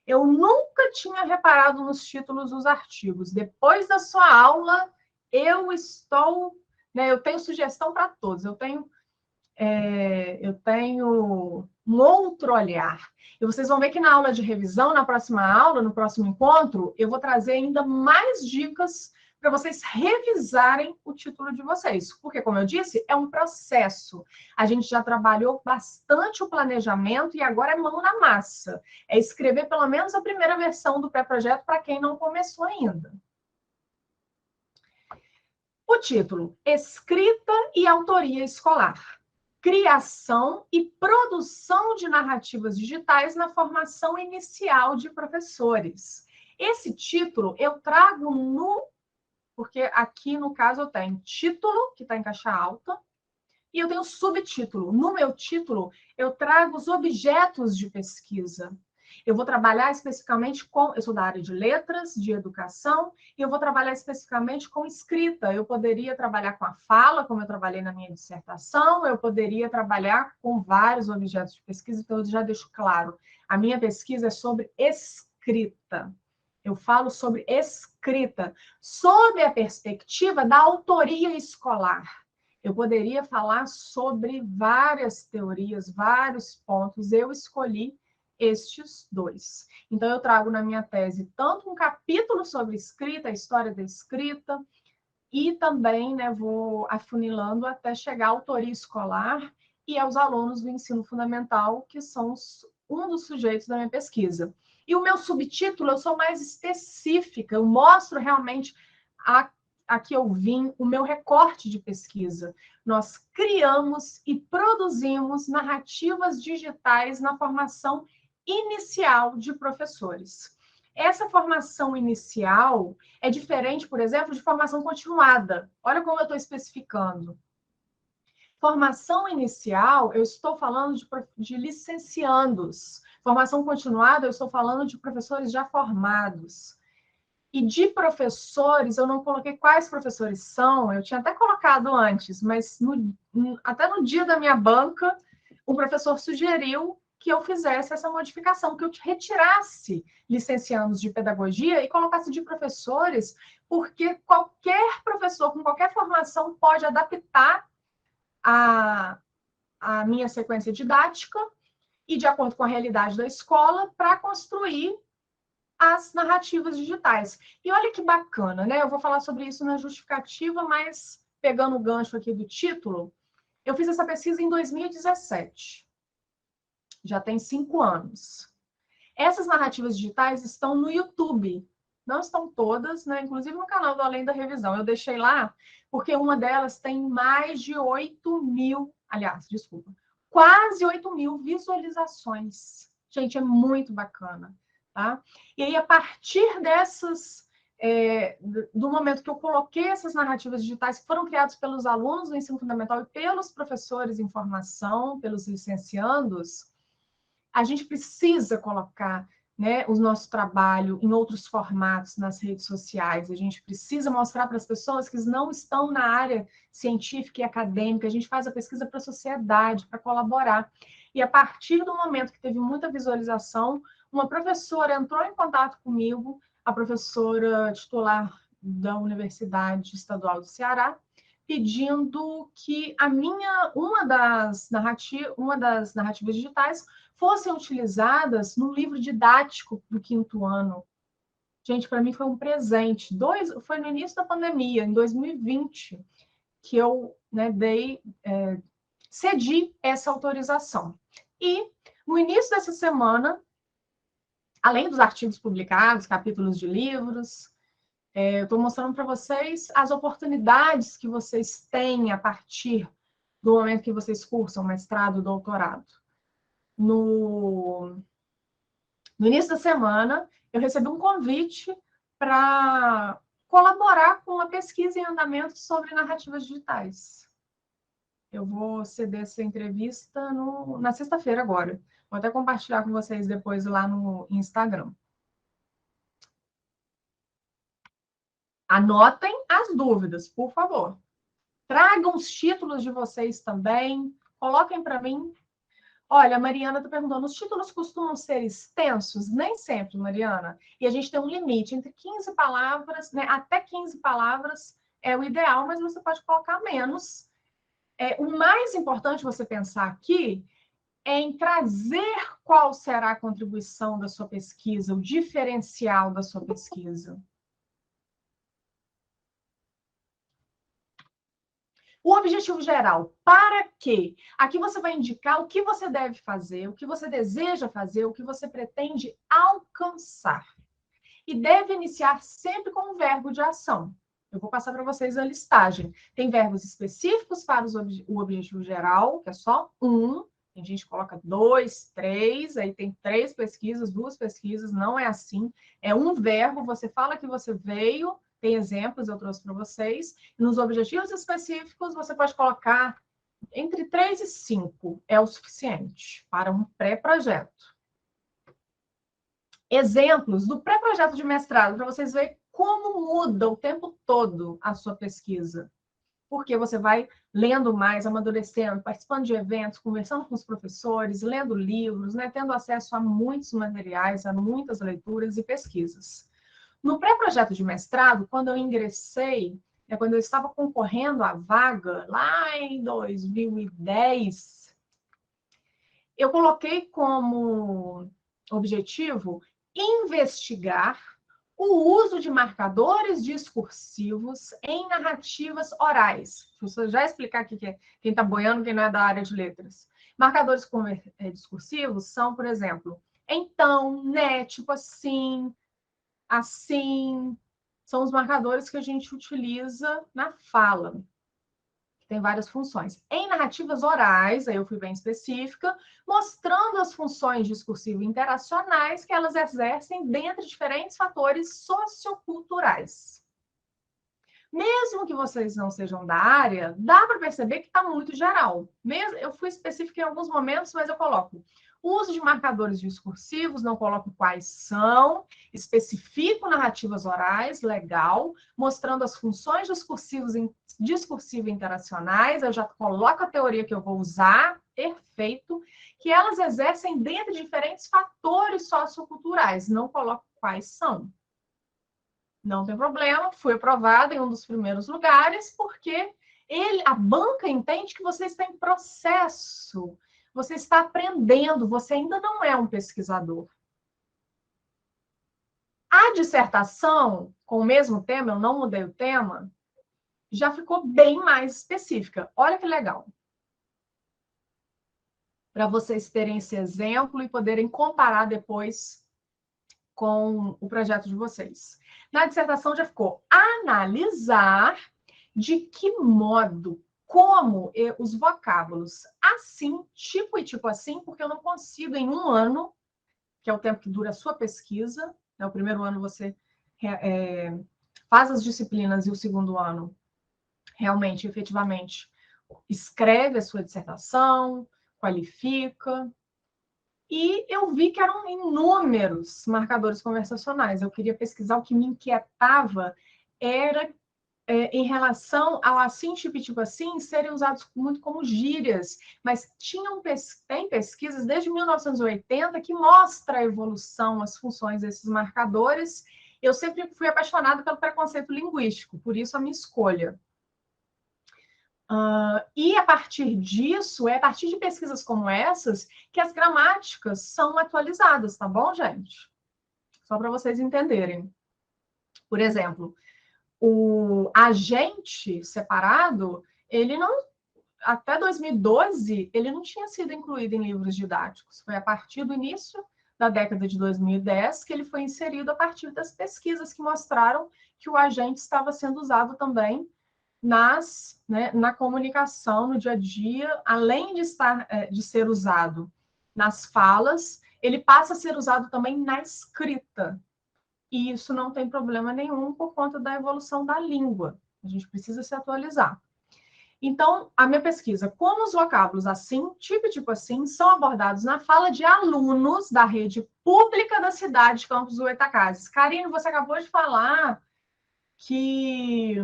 eu nunca tinha reparado nos títulos dos artigos. Depois da sua aula, eu estou, né, eu tenho sugestão para todos, eu tenho um outro olhar. E vocês vão ver que na aula de revisão, na próxima aula, no próximo encontro, eu vou trazer ainda mais dicas para vocês revisarem o título de vocês. Porque, como eu disse, é um processo. A gente já trabalhou bastante o planejamento e agora é mão na massa. É escrever pelo menos a primeira versão do pré-projeto para quem não começou ainda. O título: Escrita e Autoria Escolar. Criação e produção de narrativas digitais na formação inicial de professores. Esse título eu trago porque aqui no caso eu tenho título, que está em caixa alta, e eu tenho subtítulo. No meu título, eu trago os objetos de pesquisa. Eu vou trabalhar especificamente com... Eu sou da área de letras, de educação, e eu vou trabalhar especificamente com escrita. Eu poderia trabalhar com a fala, como eu trabalhei na minha dissertação, eu poderia trabalhar com vários objetos de pesquisa, então eu já deixo claro. A minha pesquisa é sobre escrita. Eu falo sobre escrita, sob a perspectiva da autoria escolar. Eu poderia falar sobre várias teorias, vários pontos. Eu escolhi estes dois. Então, eu trago na minha tese tanto um capítulo sobre escrita, a história da escrita, e também, né, vou afunilando até chegar à autoria escolar e aos alunos do ensino fundamental, que são um dos sujeitos da minha pesquisa. E o meu subtítulo, eu sou mais específica, eu mostro realmente aqui eu vim o meu recorte de pesquisa. Nós criamos e produzimos narrativas digitais na formação inicial de professores. Essa formação inicial é diferente, por exemplo, de formação continuada. Olha como eu estou especificando. Formação inicial, eu estou falando de licenciandos. Formação continuada, eu estou falando de professores já formados. E de professores, eu não coloquei quais professores são, eu tinha até colocado antes, mas até no dia da minha banca, o professor sugeriu que eu fizesse essa modificação, que eu retirasse licenciados de pedagogia e colocasse de professores, porque qualquer professor com qualquer formação pode adaptar a minha sequência didática e de acordo com a realidade da escola para construir as narrativas digitais. E olha que bacana, né? Eu vou falar sobre isso na justificativa, mas pegando o gancho aqui do título, eu fiz essa pesquisa em 2017. Já tem 5 anos. Essas narrativas digitais estão no YouTube. Não estão todas, né? Inclusive no canal do Além da Revisão. Eu deixei lá porque uma delas tem mais de 8.000, aliás, desculpa, quase 8.000 visualizações. Gente, é muito bacana. Tá? E aí, a partir dessas, do momento que eu coloquei essas narrativas digitais que foram criadas pelos alunos do ensino fundamental e pelos professores em formação, pelos licenciandos, a gente precisa colocar, né, o nosso trabalho em outros formatos nas redes sociais. A gente precisa mostrar para as pessoas que não estão na área científica e acadêmica. A gente faz a pesquisa para a sociedade, para colaborar. E a partir do momento que teve muita visualização, uma professora entrou em contato comigo, a professora titular da Universidade Estadual do Ceará, pedindo que uma das narrativas digitais fossem utilizadas no livro didático do 5º ano. Gente, para mim foi um presente. Foi no início da pandemia, em 2020, que eu, né, cedi essa autorização. E no início dessa semana, além dos artigos publicados, capítulos de livros, eu estou mostrando para vocês as oportunidades que vocês têm a partir do momento que vocês cursam mestrado, doutorado. No início da semana, eu recebi um convite para colaborar com uma pesquisa em andamento sobre narrativas digitais. Eu vou ceder essa entrevista na sexta-feira agora. Vou até compartilhar com vocês depois lá no Instagram. Anotem as dúvidas, por favor. Tragam os títulos de vocês também. Coloquem para mim. Olha, a Mariana está perguntando, os títulos costumam ser extensos? Nem sempre, Mariana. E a gente tem um limite, entre 15 palavras, né, até 15 palavras é o ideal, mas você pode colocar menos. O mais importante você pensar aqui é em trazer qual será a contribuição da sua pesquisa, o diferencial da sua pesquisa. O objetivo geral, para quê? Aqui você vai indicar o que você deve fazer, o que você deseja fazer, o que você pretende alcançar. E deve iniciar sempre com um verbo de ação. Eu vou passar para vocês a listagem. Tem verbos específicos para o objetivo geral, que é só um. Tem gente que coloca 2, 3, aí tem 3 pesquisas, 2 pesquisas, não é assim. É um verbo, você fala que você veio, tem exemplos, eu trouxe para vocês. Nos objetivos específicos, você pode colocar entre 3 e 5, é o suficiente para um pré-projeto. Exemplos do pré-projeto de mestrado, para vocês verem como muda o tempo todo a sua pesquisa. Porque você vai lendo mais, amadurecendo, participando de eventos, conversando com os professores, lendo livros, né, tendo acesso a muitos materiais, a muitas leituras e pesquisas. No pré-projeto de mestrado, quando eu ingressei, quando eu estava concorrendo à vaga, lá em 2010, eu coloquei como objetivo investigar o uso de marcadores discursivos em narrativas orais. Deixa eu já explicar aqui quem está boiando, quem não é da área de letras. Marcadores discursivos são, por exemplo, então, né, tipo assim, assim. São os marcadores que a gente utiliza na fala. Tem várias funções. Em narrativas orais, aí eu fui bem específica, mostrando as funções discursivo e interacionais que elas exercem dentro de diferentes fatores socioculturais. Mesmo que vocês não sejam da área, dá para perceber que está muito geral. Eu fui específica em alguns momentos, mas eu coloco o uso de marcadores discursivos, não coloco quais são, especifico narrativas orais, legal, mostrando as funções discursivo interacionais, eu já coloco a teoria que eu vou usar, perfeito, que elas exercem dentro de diferentes fatores socioculturais, não coloco quais são. Não tem problema, fui aprovada em um dos primeiros lugares, porque a banca entende que você está em processo, você está aprendendo, você ainda não é um pesquisador. A dissertação, com o mesmo tema, eu não mudei o tema, já ficou bem mais específica. Olha que legal. Para vocês terem esse exemplo e poderem comparar depois com o projeto de vocês. Na dissertação já ficou analisar de que modo, como os vocábulos assim, tipo e tipo assim, porque eu não consigo em um ano, que é o tempo que dura a sua pesquisa, né? O primeiro ano você faz as disciplinas e o segundo ano realmente, efetivamente, escreve a sua dissertação, qualifica. E eu vi que eram inúmeros marcadores conversacionais. Eu queria pesquisar, o que me inquietava era em relação ao assim, tipo assim, serem usados muito como gírias, mas tem pesquisas desde 1980 que mostram a evolução, as funções desses marcadores. Eu sempre fui apaixonada pelo preconceito linguístico, por isso a minha escolha. E a partir disso, é a partir de pesquisas como essas, que as gramáticas são atualizadas, tá bom, gente? Só para vocês entenderem. Por exemplo, o agente separado, ele não, até 2012, ele não tinha sido incluído em livros didáticos. Foi a partir do início da década de 2010 que ele foi inserido a partir das pesquisas que mostraram que o agente estava sendo usado também na comunicação, no dia a dia, além de ser usado nas falas, ele passa a ser usado também na escrita. E isso não tem problema nenhum por conta da evolução da língua. A gente precisa se atualizar. Então, a minha pesquisa, como os vocábulos assim, tipo assim, são abordados na fala de alunos da rede pública da cidade de Campos do Goytacazes. Karine, você acabou de falar que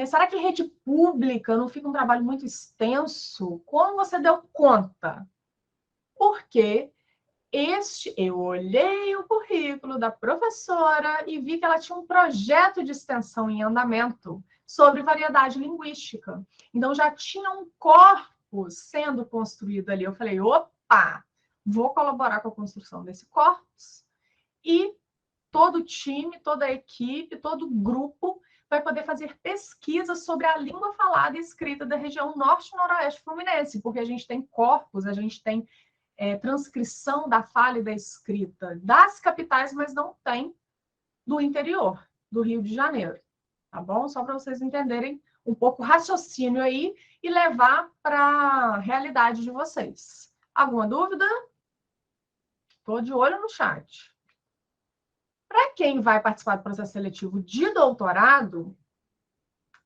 será que rede pública não fica um trabalho muito extenso? Como você deu conta? Porque eu olhei o currículo da professora e vi que ela tinha um projeto de extensão em andamento sobre variedade linguística. Então, já tinha um corpus sendo construído ali. Eu falei, opa, vou colaborar com a construção desse corpus e todo o time, toda a equipe, todo o grupo vai poder fazer pesquisas sobre a língua falada e escrita da região norte e noroeste fluminense, porque a gente tem corpus, a gente tem transcrição da fala e da escrita das capitais, mas não tem do interior, do Rio de Janeiro. Tá bom? Só para vocês entenderem um pouco o raciocínio aí e levar para a realidade de vocês. Alguma dúvida? Estou de olho no chat. Para quem vai participar do processo seletivo de doutorado,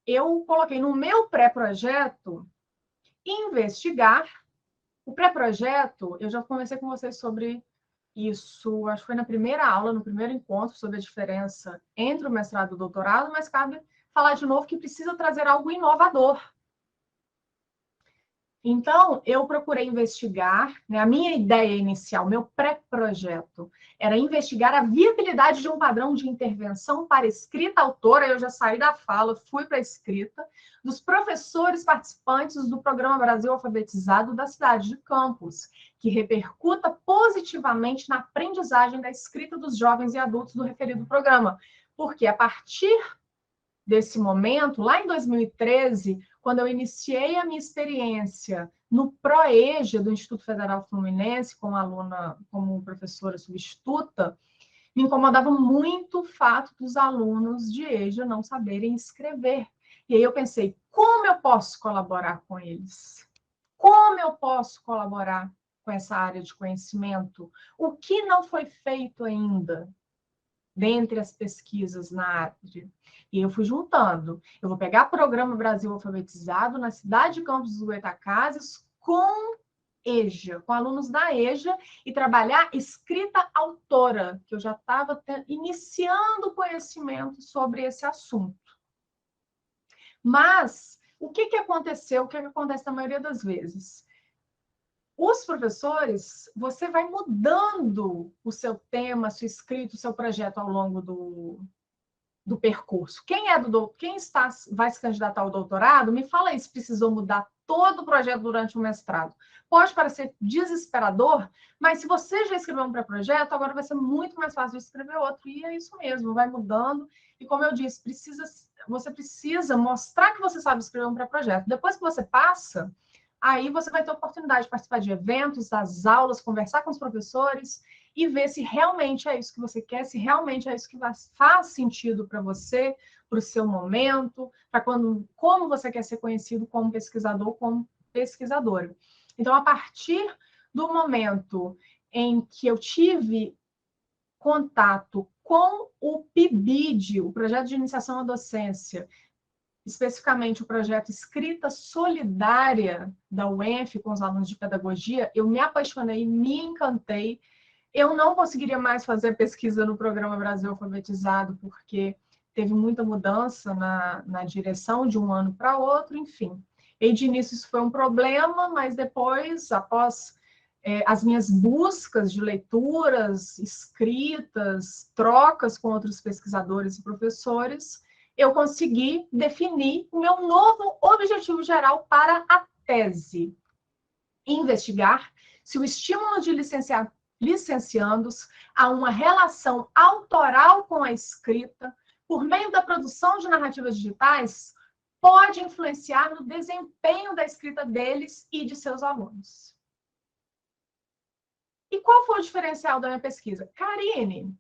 eu coloquei no meu pré-projeto investigar. O pré-projeto, eu já conversei com vocês sobre isso, acho que foi na primeira aula, no primeiro encontro, sobre a diferença entre o mestrado e o doutorado, mas cabe falar de novo que precisa trazer algo inovador. Então, eu procurei investigar, né, a minha ideia inicial, meu pré-projeto, era investigar a viabilidade de um padrão de intervenção para escrita autora, eu já saí da fala, fui para a escrita, dos professores participantes do Programa Brasil Alfabetizado da cidade de Campos, que repercuta positivamente na aprendizagem da escrita dos jovens e adultos do referido programa. Porque a partir desse momento, lá em 2013, quando eu iniciei a minha experiência no ProEja do Instituto Federal Fluminense, como aluna, como professora substituta, me incomodava muito o fato dos alunos de EJA não saberem escrever. E aí eu pensei, como eu posso colaborar com eles? Como eu posso colaborar com essa área de conhecimento? O que não foi feito ainda dentre as pesquisas na área? E eu fui juntando. Eu vou pegar o Programa Brasil Alfabetizado na cidade de Campos dos Goytacazes com EJA, com alunos da EJA, e trabalhar escrita autora, que eu já estava iniciando conhecimento sobre esse assunto. Mas, o que aconteceu? O que acontece na maioria das vezes? Os professores, você vai mudando o seu tema, a sua escrita, o seu projeto ao longo do percurso. Quem vai se candidatar ao doutorado, me fala aí se precisou mudar todo o projeto durante o mestrado. Pode parecer desesperador, mas se você já escreveu um pré-projeto, agora vai ser muito mais fácil de escrever outro. E é isso mesmo, vai mudando. E como eu disse, você precisa mostrar que você sabe escrever um pré-projeto. Depois que você passa, aí você vai ter a oportunidade de participar de eventos, das aulas, conversar com os professores e ver se realmente é isso que você quer, se realmente é isso que faz sentido para você, para o seu momento, para como você quer ser conhecido como pesquisador, como pesquisadora. Então, a partir do momento em que eu tive contato com o PIBID, o Projeto de Iniciação à Docência, especificamente o projeto Escrita Solidária da UENF com os alunos de pedagogia, eu me apaixonei, me encantei. Eu não conseguiria mais fazer pesquisa no Programa Brasil Alfabetizado, porque teve muita mudança na direção de um ano para outro, enfim. E de início isso foi um problema, mas depois, após as minhas buscas de leituras, escritas, trocas com outros pesquisadores e professores, eu consegui definir o meu novo objetivo geral para a tese. Investigar se o estímulo de licenciandos a uma relação autoral com a escrita, por meio da produção de narrativas digitais, pode influenciar no desempenho da escrita deles e de seus alunos. E qual foi o diferencial da minha pesquisa? Karine,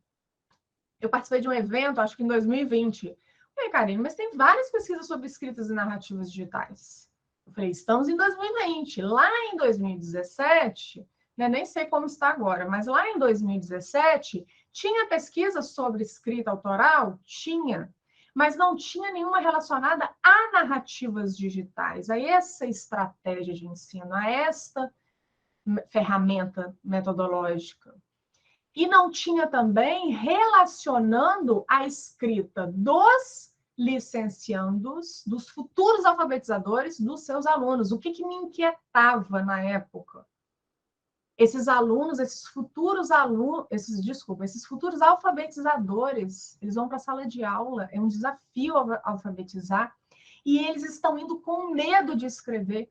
eu participei de um evento, acho que em 2020. Falei, Karine, mas tem várias pesquisas sobre escritas e narrativas digitais. Eu falei, estamos em 2020. Lá em 2017, né, nem sei como está agora, mas lá em 2017, tinha pesquisa sobre escrita autoral? Tinha. Mas não tinha nenhuma relacionada a narrativas digitais, a essa estratégia de ensino, a esta ferramenta metodológica. E não tinha também relacionando a escrita dos licenciandos, dos futuros alfabetizadores, dos seus alunos. O que me inquietava na época? Esses alunos, esses futuros alfabetizadores, eles vão para a sala de aula, é um desafio alfabetizar, e eles estão indo com medo de escrever.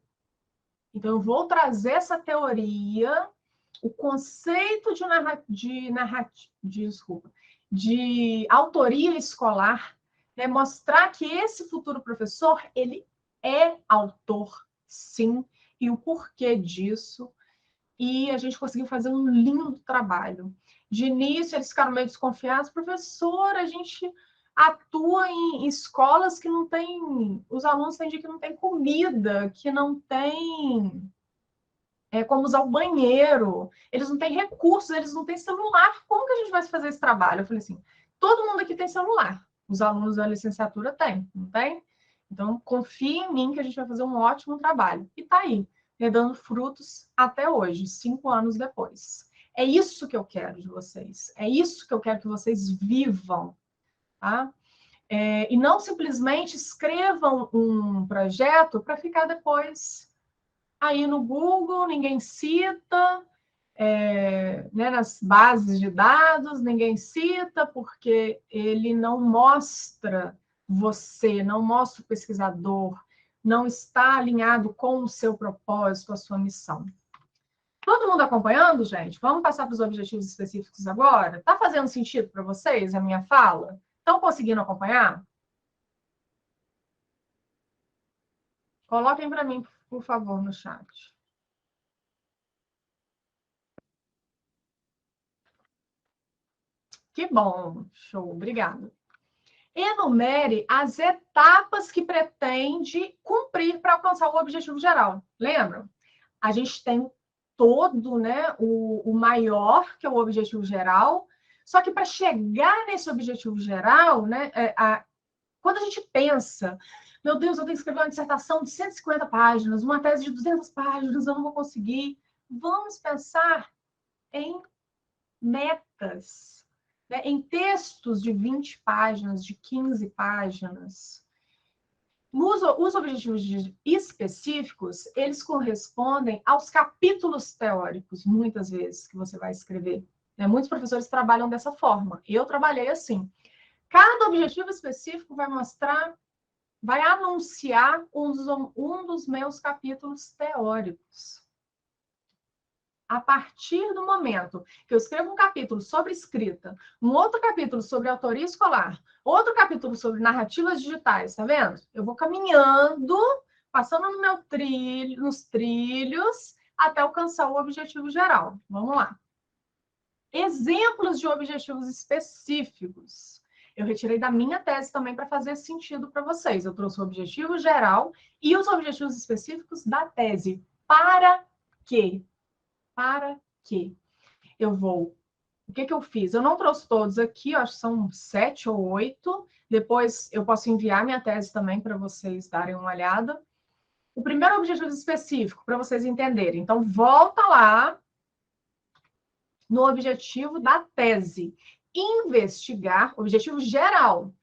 Então, eu vou trazer essa teoria, o conceito de autoria escolar, né? Mostrar que esse futuro professor, ele é autor, sim, e o porquê disso. E a gente conseguiu fazer um lindo trabalho. De início, eles ficaram meio desconfiados. Professor, a gente atua em escolas que não tem... Os alunos têm dia que não tem comida, que não tem como usar o banheiro. Eles não têm recursos, eles não têm celular. Como que a gente vai fazer esse trabalho? Eu falei assim, todo mundo aqui tem celular. Os alunos da licenciatura têm, não tem? Então, confie em mim que a gente vai fazer um ótimo trabalho. E está aí, dando frutos até hoje, 5 anos depois. É isso que eu quero de vocês. É isso que eu quero que vocês vivam. Tá? E não simplesmente escrevam um projeto para ficar depois aí no Google, ninguém cita, né, nas bases de dados, ninguém cita, porque ele não mostra você, não mostra o pesquisador, não está alinhado com o seu propósito, a sua missão. Todo mundo acompanhando, gente? Vamos passar para os objetivos específicos agora? Está fazendo sentido para vocês a minha fala? Estão conseguindo acompanhar? Coloquem para mim, por favor, no chat. Que bom, show, obrigada. Enumere as etapas que pretende cumprir para alcançar o objetivo geral. Lembram? A gente tem todo, né, o maior, que é o objetivo geral, só que para chegar nesse objetivo geral, né, quando a gente pensa, meu Deus, eu tenho que escrever uma dissertação de 150 páginas, uma tese de 200 páginas, eu não vou conseguir. Vamos pensar em metas, né? Em textos de 20 páginas, de 15 páginas. Os objetivos específicos, eles correspondem aos capítulos teóricos, muitas vezes, que você vai escrever. Muitos professores trabalham dessa forma. Eu trabalhei assim. Cada objetivo específico vai mostrar, vai anunciar um dos meus capítulos teóricos. A partir do momento que eu escrevo um capítulo sobre escrita, um outro capítulo sobre autoria escolar, outro capítulo sobre narrativas digitais, tá vendo? Eu vou caminhando, passando no meu trilho, nos trilhos, até alcançar o objetivo geral. Vamos lá. Exemplos de objetivos específicos. Eu retirei da minha tese também para fazer sentido para vocês. Eu trouxe o objetivo geral e os objetivos específicos da tese. Para quê? Para quê? Eu vou... O que eu fiz? Eu não trouxe todos aqui, acho que são 7 ou 8. Depois eu posso enviar minha tese também para vocês darem uma olhada. O primeiro objetivo específico, para vocês entenderem. Então, volta lá no objetivo da tese. Investigar, objetivo geral.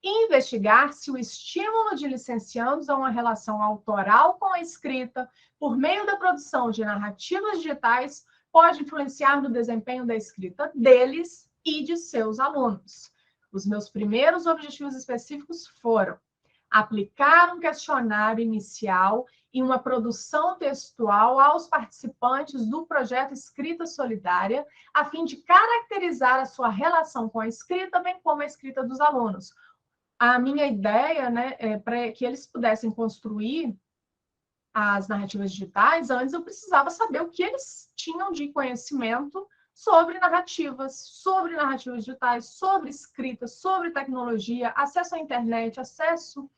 Investigar se o estímulo de licenciandos a uma relação autoral com a escrita, por meio da produção de narrativas digitais, pode influenciar no desempenho da escrita deles e de seus alunos. Os meus primeiros objetivos específicos foram aplicar um questionário inicial e uma produção textual aos participantes do projeto Escrita Solidária, a fim de caracterizar a sua relação com a escrita, bem como a escrita dos alunos. A minha ideia, né, é para que eles pudessem construir as narrativas digitais, antes eu precisava saber o que eles tinham de conhecimento sobre narrativas digitais, sobre escrita, sobre tecnologia, acesso à internet, acesso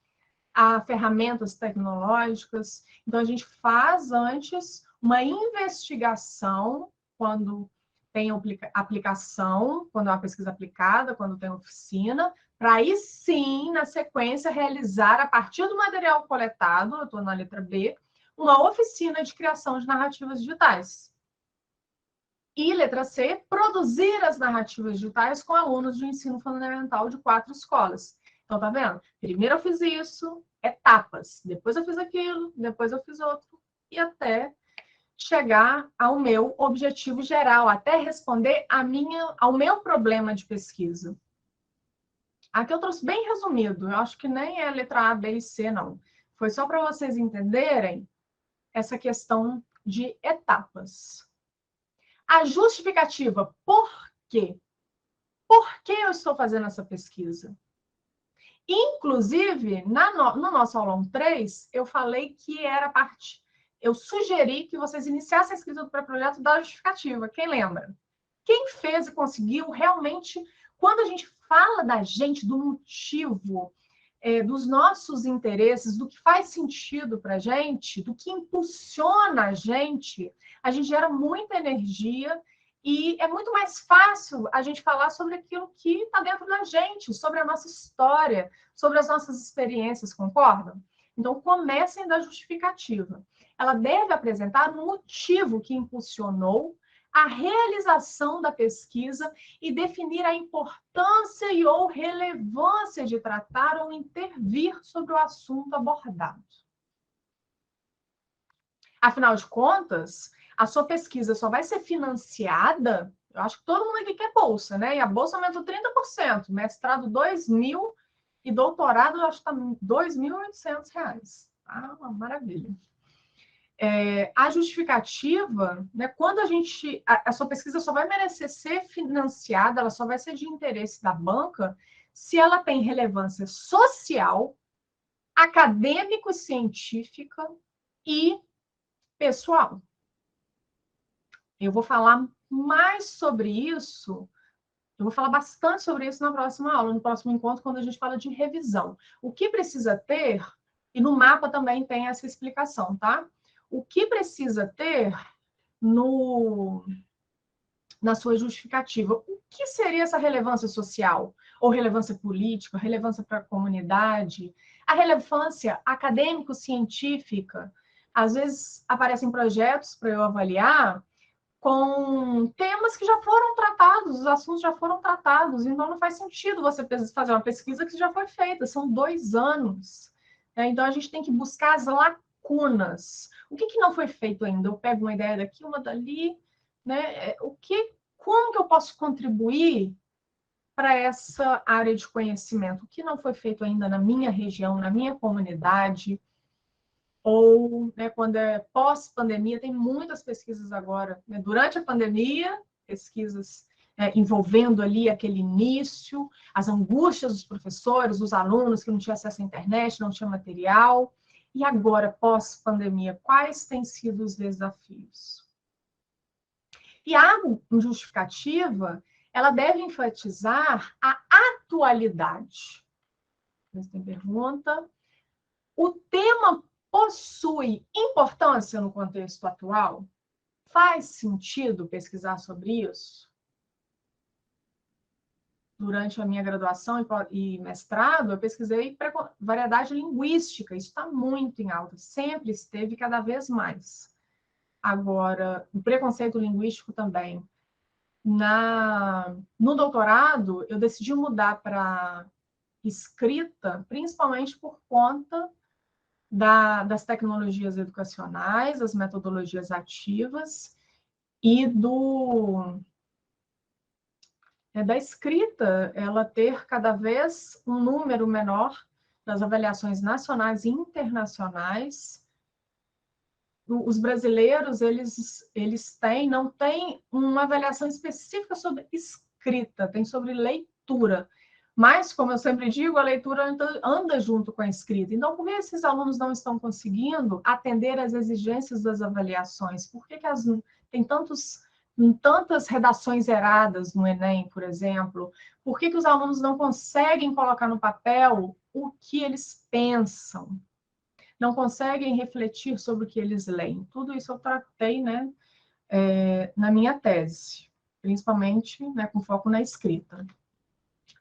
a ferramentas tecnológicas. Então, a gente faz antes uma investigação quando tem aplicação, quando é uma pesquisa aplicada, quando tem oficina, para aí sim, na sequência, realizar, a partir do material coletado, eu estou na letra B, uma oficina de criação de narrativas digitais. E, letra C, produzir as narrativas digitais com alunos de ensino fundamental de 4 escolas. Então, tá vendo? Primeiro eu fiz isso, etapas. Depois eu fiz aquilo, depois eu fiz outro. E até chegar ao meu objetivo geral, até responder ao meu problema de pesquisa. Aqui eu trouxe bem resumido, eu acho que nem é letra A, B e C, não. Foi só para vocês entenderem essa questão de etapas. A justificativa, por quê? Por que eu estou fazendo essa pesquisa? Inclusive, no nosso aulão 3, eu falei que era parte. Eu sugeri que vocês iniciassem a escrita do pré-projeto da justificativa. Quem lembra? Quem fez e conseguiu realmente, quando a gente fala da gente, do motivo, dos nossos interesses, do que faz sentido para a gente, do que impulsiona a gente gera muita energia e é muito mais fácil a gente falar sobre aquilo que está dentro da gente, sobre a nossa história, sobre as nossas experiências, concordam? Então, comecem da justificativa. Ela deve apresentar um motivo que impulsionou a realização da pesquisa e definir a importância e ou relevância de tratar ou intervir sobre o assunto abordado. Afinal de contas, a sua pesquisa só vai ser financiada, eu acho que todo mundo aqui quer bolsa, né? E a bolsa aumentou 30%, mestrado 2.000 e doutorado, eu acho que está R$ 2.800. Ah, uma maravilha. A justificativa, né, quando a sua pesquisa só vai merecer ser financiada, ela só vai ser de interesse da banca se ela tem relevância social, acadêmico-científica e pessoal. Eu vou falar mais sobre isso, eu vou falar bastante sobre isso na próxima aula, no próximo encontro, quando a gente fala de revisão. O que precisa ter, e no mapa também tem essa explicação, tá? O que precisa ter na sua justificativa? O que seria essa relevância social? Ou relevância política, relevância para a comunidade? A relevância acadêmico-científica. Às vezes aparecem projetos para eu avaliar com temas que já foram tratados, os assuntos já foram tratados, então não faz sentido você fazer uma pesquisa que já foi feita, são 2 anos. Então, a gente tem que buscar as lacunas. O que não foi feito ainda? Eu pego uma ideia daqui, uma dali, né? Como que eu posso contribuir para essa área de conhecimento? O que não foi feito ainda na minha região, na minha comunidade? Ou, né, quando é pós-pandemia, tem muitas pesquisas agora, né, durante a pandemia, pesquisas envolvendo ali aquele início, as angústias dos professores, dos alunos que não tinham acesso à internet, não tinham material. E agora, pós-pandemia, quais têm sido os desafios? E a justificativa, ela deve enfatizar a atualidade. Tem pergunta. O tema possui importância no contexto atual? Faz sentido pesquisar sobre isso? Durante a minha graduação e mestrado, eu pesquisei variedade linguística. Isso está muito em alta, sempre esteve cada vez mais. Agora, o preconceito linguístico também. No doutorado, eu decidi mudar para escrita, principalmente por conta das tecnologias educacionais, das metodologias ativas e da escrita, ela ter cada vez um número menor das avaliações nacionais e internacionais. Os brasileiros, eles não têm uma avaliação específica sobre escrita, tem sobre leitura. Mas, como eu sempre digo, a leitura anda junto com a escrita. Então, por que esses alunos não estão conseguindo atender às exigências das avaliações? Por que tem tantas redações erradas no Enem, por exemplo? Por que os alunos não conseguem colocar no papel o que eles pensam? Não conseguem refletir sobre o que eles leem? Tudo isso eu tratei, né, na minha tese, principalmente, né, com foco na escrita.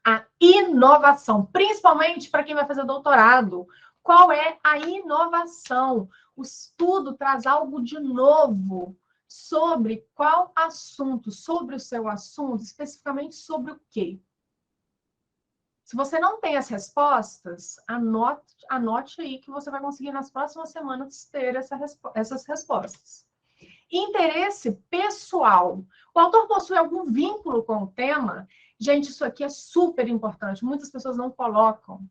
A inovação, principalmente para quem vai fazer doutorado. Qual é a inovação? O estudo traz algo de novo sobre qual assunto, sobre o seu assunto, especificamente sobre o quê? Se você não tem as respostas, anote aí que você vai conseguir nas próximas semanas ter essas respostas. Interesse pessoal. O autor possui algum vínculo com o tema? Gente, isso aqui é super importante, muitas pessoas não colocam.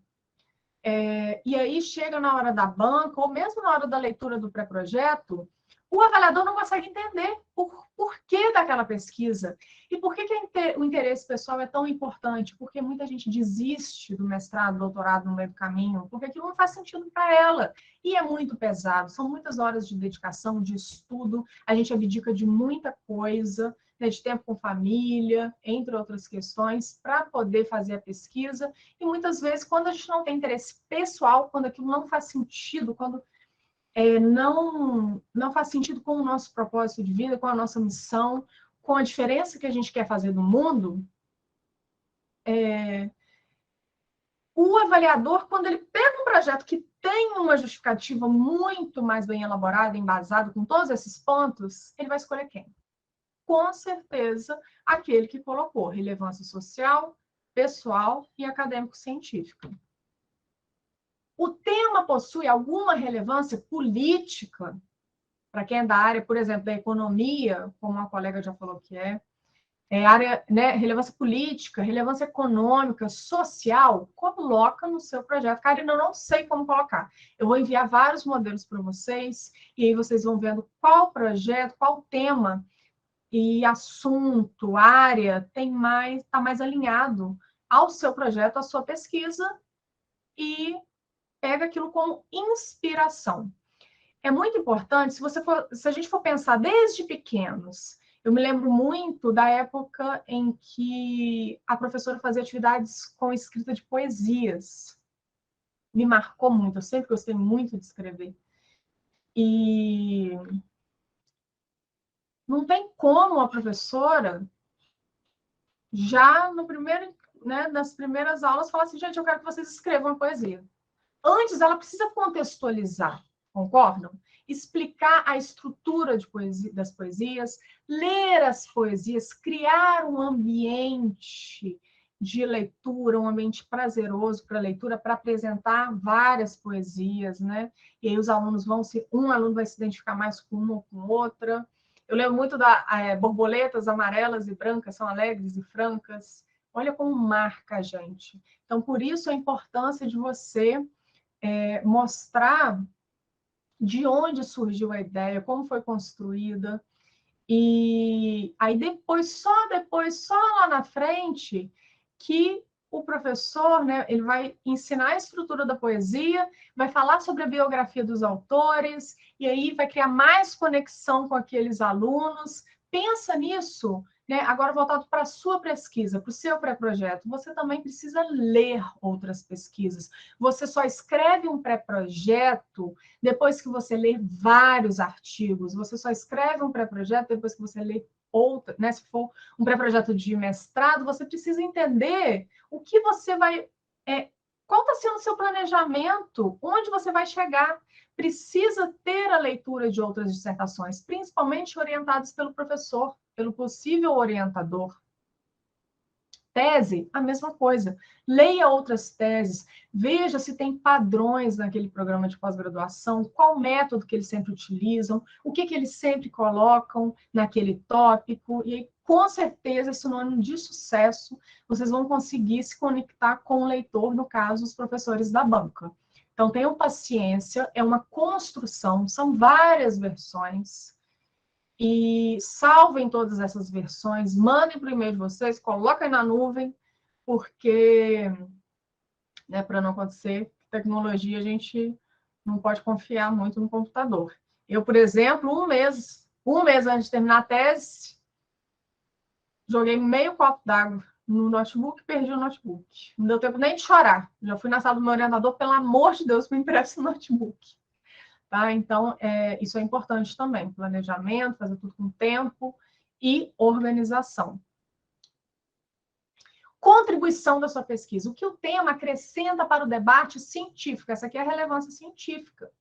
E aí chega na hora da banca, ou mesmo na hora da leitura do pré-projeto, o avaliador não consegue entender por que daquela pesquisa. E por que o interesse pessoal é tão importante? Porque muita gente desiste do mestrado, doutorado no meio do caminho, porque aquilo não faz sentido para ela. E é muito pesado, são muitas horas de dedicação, de estudo, a gente abdica de muita coisa, né, de tempo com família, entre outras questões, para poder fazer a pesquisa. E muitas vezes, quando a gente não tem interesse pessoal, quando aquilo não faz sentido, quando não faz sentido com o nosso propósito de vida, com a nossa missão, com a diferença que a gente quer fazer no mundo, o avaliador, quando ele pega um projeto que tem uma justificativa muito mais bem elaborada, embasada, com todos esses pontos, ele vai escolher quem? Com certeza, aquele que colocou relevância social, pessoal e acadêmico-científica. O tema possui alguma relevância política, para quem é da área, por exemplo, da economia, como a colega já falou que área, né, relevância política, relevância econômica, social, coloca no seu projeto. Karina, eu não sei como colocar. Eu vou enviar vários modelos para vocês, e aí vocês vão vendo qual projeto, qual tema e assunto, área está mais alinhado ao seu projeto, à sua pesquisa, e pega aquilo como inspiração. É muito importante, se a gente for pensar desde pequenos, eu me lembro muito da época em que a professora fazia atividades com escrita de poesias. Me marcou muito, eu sempre gostei muito de escrever. E não tem como a professora, já no primeiro, né, nas primeiras aulas, falar assim, gente, eu quero que vocês escrevam uma poesia. Antes, ela precisa contextualizar, concordam? Explicar a estrutura de das poesias, ler as poesias, criar um ambiente de leitura, um ambiente prazeroso para a leitura, para apresentar várias poesias, né? E aí os alunos um aluno vai se identificar mais com uma ou com outra. Eu lembro muito da borboletas amarelas e brancas são alegres e francas. Olha como marca a gente. Então, por isso a importância de você mostrar de onde surgiu a ideia, como foi construída, e aí depois, só lá na frente, que o professor, né, ele vai ensinar a estrutura da poesia, vai falar sobre a biografia dos autores, e aí vai criar mais conexão com aqueles alunos. Pensa nisso, né? Agora voltado para a sua pesquisa, para o seu pré-projeto, você também precisa ler outras pesquisas. Você só escreve um pré-projeto depois que você lê vários artigos. Você só escreve um pré-projeto depois que você lê outra, né? Se for um pré-projeto de mestrado, você precisa entender o que você vai... qual está sendo o seu planejamento? Onde você vai chegar? Precisa ter a leitura de outras dissertações, principalmente orientadas pelo professor, pelo possível orientador. Tese, a mesma coisa. Leia outras teses, veja se tem padrões naquele programa de pós-graduação, qual método que eles sempre utilizam, o que eles sempre colocam naquele tópico, e aí, com certeza, é sinônimo de sucesso, vocês vão conseguir se conectar com o leitor, no caso, os professores da banca. Então, tenham paciência, é uma construção, são várias versões, e salvem todas essas versões, mandem para o e-mail de vocês, coloquem na nuvem, porque, né, para não acontecer, tecnologia a gente não pode confiar muito no computador. Eu, por exemplo, um mês antes de terminar a tese, joguei meio copo d'água no notebook e perdi o notebook. Não deu tempo nem de chorar. Já fui na sala do meu orientador, pelo amor de Deus, me empresta o notebook. Tá? Então, isso é importante também. Planejamento, fazer tudo com tempo e organização. Contribuição da sua pesquisa. O que o tema acrescenta para o debate científico? Essa aqui é a relevância científica.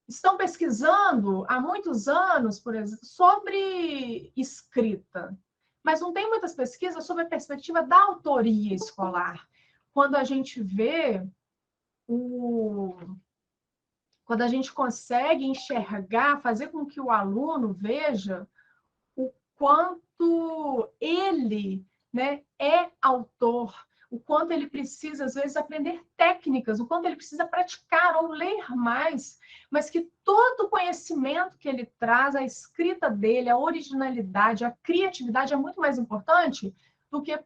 Estão pesquisando há muitos anos, por exemplo, sobre escrita, mas não tem muitas pesquisas sobre a perspectiva da autoria escolar. Quando a gente vê quando a gente consegue enxergar, fazer com que o aluno veja o quanto ele né, é autor, o quanto ele precisa, às vezes, aprender técnicas, o quanto ele precisa praticar ou ler mais, mas que todo o conhecimento que ele traz, a escrita dele, a originalidade, a criatividade é muito mais importante do que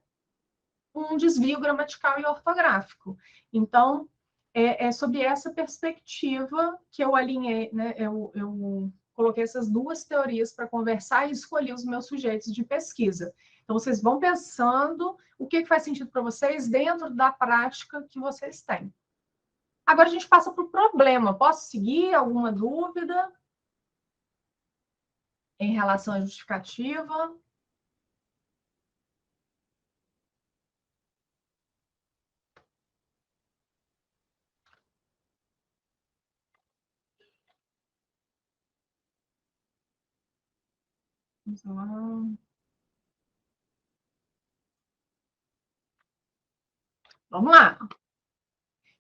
um desvio gramatical e ortográfico. Então, é sob essa perspectiva que eu alinhei, né, eu coloquei essas duas teorias para conversar e escolhi os meus sujeitos de pesquisa. Então, vocês vão pensando o que faz sentido para vocês dentro da prática que vocês têm. Agora a gente passa para o problema. Posso seguir? Alguma dúvida em relação à justificativa? Vamos lá. Vamos lá.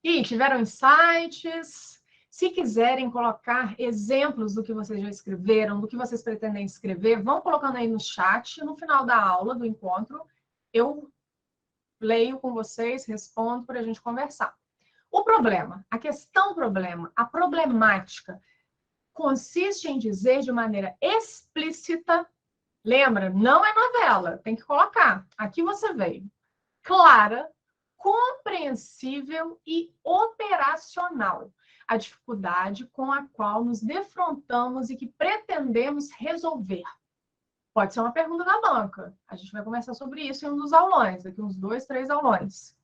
E tiveram insights? Se quiserem colocar exemplos do que vocês já escreveram, do que vocês pretendem escrever, vão colocando aí no chat. No final da aula, do encontro, eu leio com vocês, respondo para a gente conversar. O problema, a questão problema, a problemática, consiste em dizer de maneira explícita, lembra, não é novela, tem que colocar. Aqui você veio. Clara, compreensível e operacional. A dificuldade com a qual nos defrontamos e que pretendemos resolver. Pode ser uma pergunta da banca. A gente vai conversar sobre isso em um dos aulões, daqui uns 2, 3 aulões.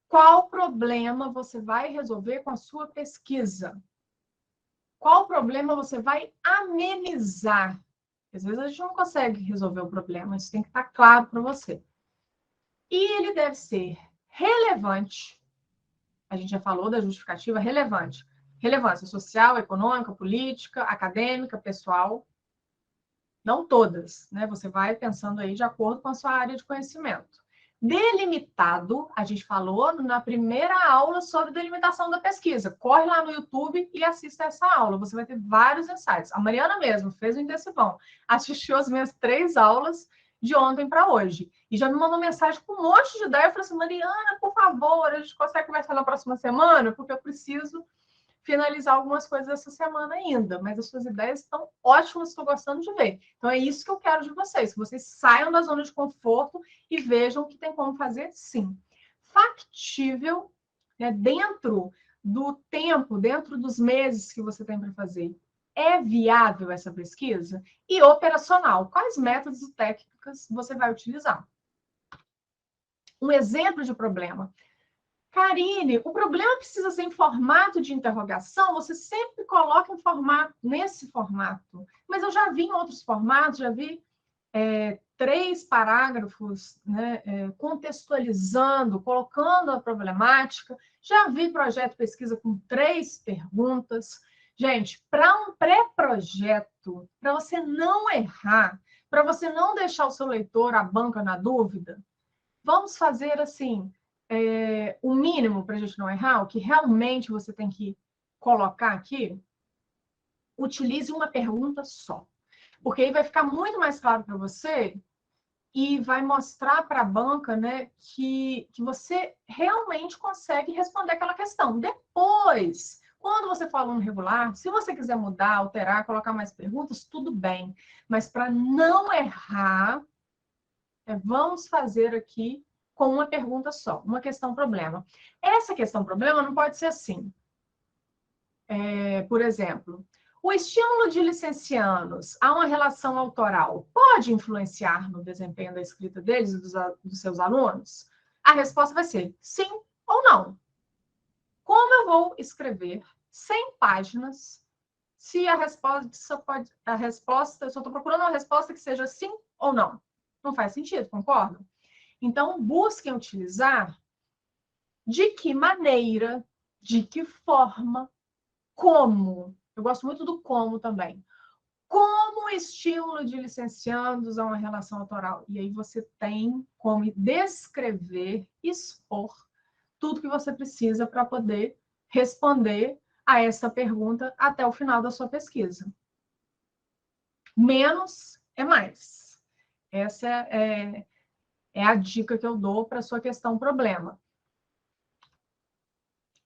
Qual problema você vai resolver com a sua pesquisa? Qual problema você vai amenizar? Às vezes a gente não consegue resolver o problema, isso tem que estar claro para você. E ele deve ser relevante. A gente já falou da justificativa relevante. Relevância social, econômica, política, acadêmica, pessoal. Não todas, né? Você vai pensando aí de acordo com a sua área de conhecimento. Delimitado, a gente falou na primeira aula sobre delimitação da pesquisa. Corre lá no YouTube e assista essa aula. Você vai ter vários insights. A Mariana mesmo fez o intensivão. Assistiu as minhas 3 aulas de ontem para hoje. E já me mandou mensagem com um monte de ideia. Eu falei assim, Mariana, por favor, a gente consegue conversar na próxima semana? Porque eu preciso finalizar algumas coisas essa semana ainda, mas as suas ideias estão ótimas, estou gostando de ver. Então é isso que eu quero de vocês, que vocês saiam da zona de conforto e vejam que tem como fazer sim. Factível, né, dentro do tempo, dentro dos meses que você tem para fazer. É viável essa pesquisa? E operacional, quais métodos e técnicas você vai utilizar? Um exemplo de problema. Karine, o problema precisa ser em formato de interrogação, você sempre coloca em formato, nesse formato. Mas eu já vi em outros formatos, já vi 3 parágrafos, né, contextualizando, colocando a problemática. Já vi projeto de pesquisa com 3 perguntas. Gente, para um pré-projeto, para você não errar, para você não deixar o seu leitor, a banca, na dúvida, vamos fazer assim, o mínimo para a gente não errar, o que realmente você tem que colocar aqui, utilize uma pergunta só. Porque aí vai ficar muito mais claro para você e vai mostrar para a banca, né, que você realmente consegue responder aquela questão. Depois, quando você for aluno regular, se você quiser mudar, alterar, colocar mais perguntas, tudo bem. Mas para não errar, vamos fazer aqui com uma pergunta só, uma questão-problema. Essa questão-problema não pode ser assim. Por exemplo, o estímulo de licencianos a uma relação autoral pode influenciar no desempenho da escrita deles e dos seus alunos? A resposta vai ser sim ou não. Como eu vou escrever 100 páginas se a resposta, eu só estou procurando uma resposta que seja sim ou não? Não faz sentido, concorda? Então, busquem utilizar de que maneira, de que forma, como. Eu gosto muito do como também. Como estímulo de licenciandos a uma relação autoral. E aí você tem como descrever, expor tudo que você precisa para poder responder a essa pergunta até o final da sua pesquisa. Menos é mais. Essa é a dica que eu dou para a sua questão problema.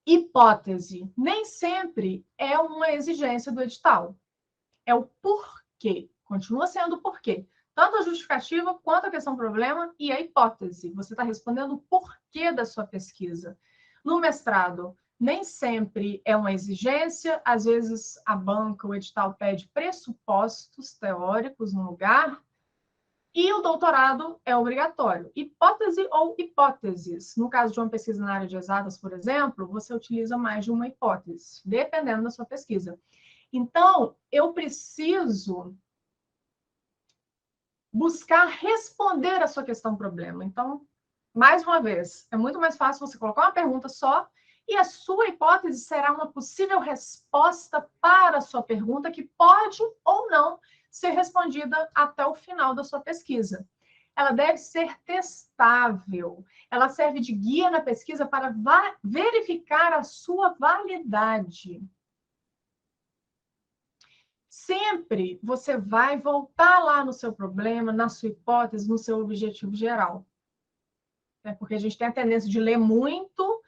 Hipótese nem sempre é uma exigência do edital. É o porquê. Continua sendo o porquê. Tanto a justificativa quanto a questão problema e a hipótese. Você está respondendo o porquê da sua pesquisa. No mestrado, nem sempre é uma exigência. Às vezes, a banca, o edital pede pressupostos teóricos no lugar. E o doutorado é obrigatório. Hipótese ou hipóteses. No caso de uma pesquisa na área de exatas, por exemplo, você utiliza mais de uma hipótese, dependendo da sua pesquisa. Então, eu preciso buscar responder a sua questão problema. Então, mais uma vez, é muito mais fácil você colocar uma pergunta só e a sua hipótese será uma possível resposta para a sua pergunta que pode ou não ser respondida até o final da sua pesquisa. Ela deve ser testável. Ela serve de guia na pesquisa para verificar a sua validade. Sempre você vai voltar lá no seu problema, na sua hipótese, no seu objetivo geral. Porque a gente tem a tendência de ler muito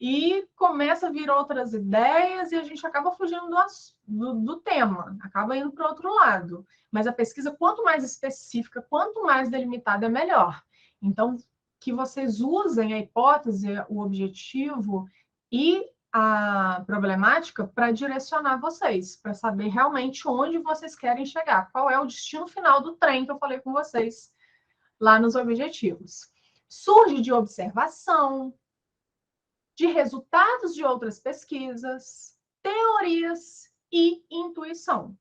e começa a vir outras ideias e a gente acaba fugindo do tema, acaba indo para o outro lado. Mas a pesquisa, quanto mais específica, quanto mais delimitada, é melhor. Então, que vocês usem a hipótese, o objetivo e a problemática para direcionar vocês, para saber realmente onde vocês querem chegar, qual é o destino final do trem que eu falei com vocês lá nos objetivos. Surge de observação, de resultados de outras pesquisas, teorias e intuição.